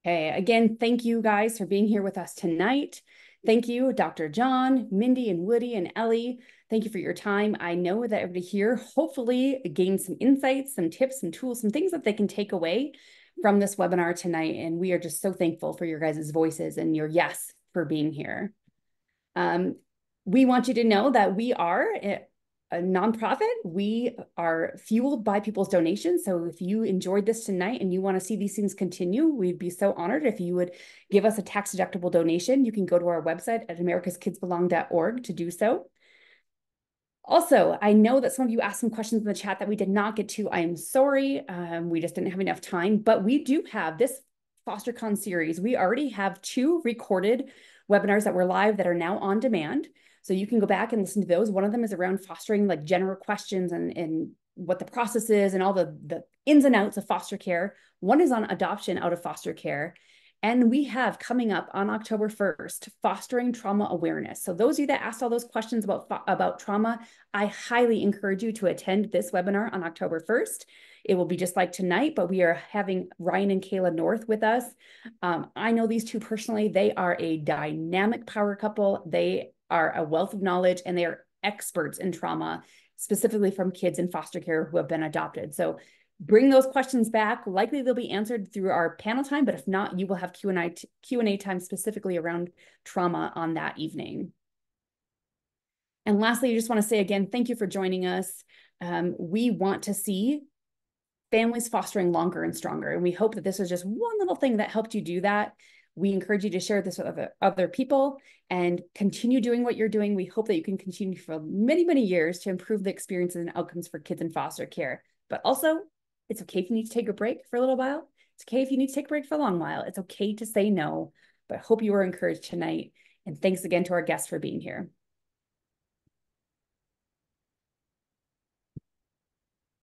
Okay, again, thank you guys for being here with us tonight. Thank you, Dr. John, Mindy, and Woody, and Ellie. Thank you for your time. I know that everybody here hopefully gained some insights, some tips, some tools, some things that they can take away from this webinar tonight. And we are just so thankful for your guys' voices and your yes for being here. We want you to know that we are a nonprofit. We are fueled by people's donations. So if you enjoyed this tonight and you want to see these things continue, we'd be so honored if you would give us a tax-deductible donation. You can go to our website at americaskidsbelong.org to do so. Also, I know that some of you asked some questions in the chat that we did not get to. I am sorry. We just didn't have enough time, but we do have this FosterCon series. We already have 2 recorded webinars that were live that are now on demand. So you can go back and listen to those. One of them is around fostering, like general questions and what the process is and all the ins and outs of foster care. One is on adoption out of foster care. And we have coming up on October 1st, fostering trauma awareness. So those of you that asked all those questions about trauma, I highly encourage you to attend this webinar on October 1st. It will be just like tonight, but we are having Ryan and Kayla North with us. I know these 2 personally. They are a dynamic power couple. They are a wealth of knowledge, and they are experts in trauma, specifically from kids in foster care who have been adopted. So bring those questions back. Likely they'll be answered through our panel time, but if not, you will have Q&A time specifically around trauma on that evening. And lastly, I just want to say again, thank you for joining us. We want to see families fostering longer and stronger. And we hope that this is just one little thing that helped you do that. We encourage you to share this with other people and continue doing what you're doing. We hope that you can continue for many, many years to improve the experiences and outcomes for kids in foster care. But also, it's okay if you need to take a break for a little while. It's okay if you need to take a break for a long while. It's okay to say no, but I hope you were encouraged tonight. And thanks again to our guests for being here.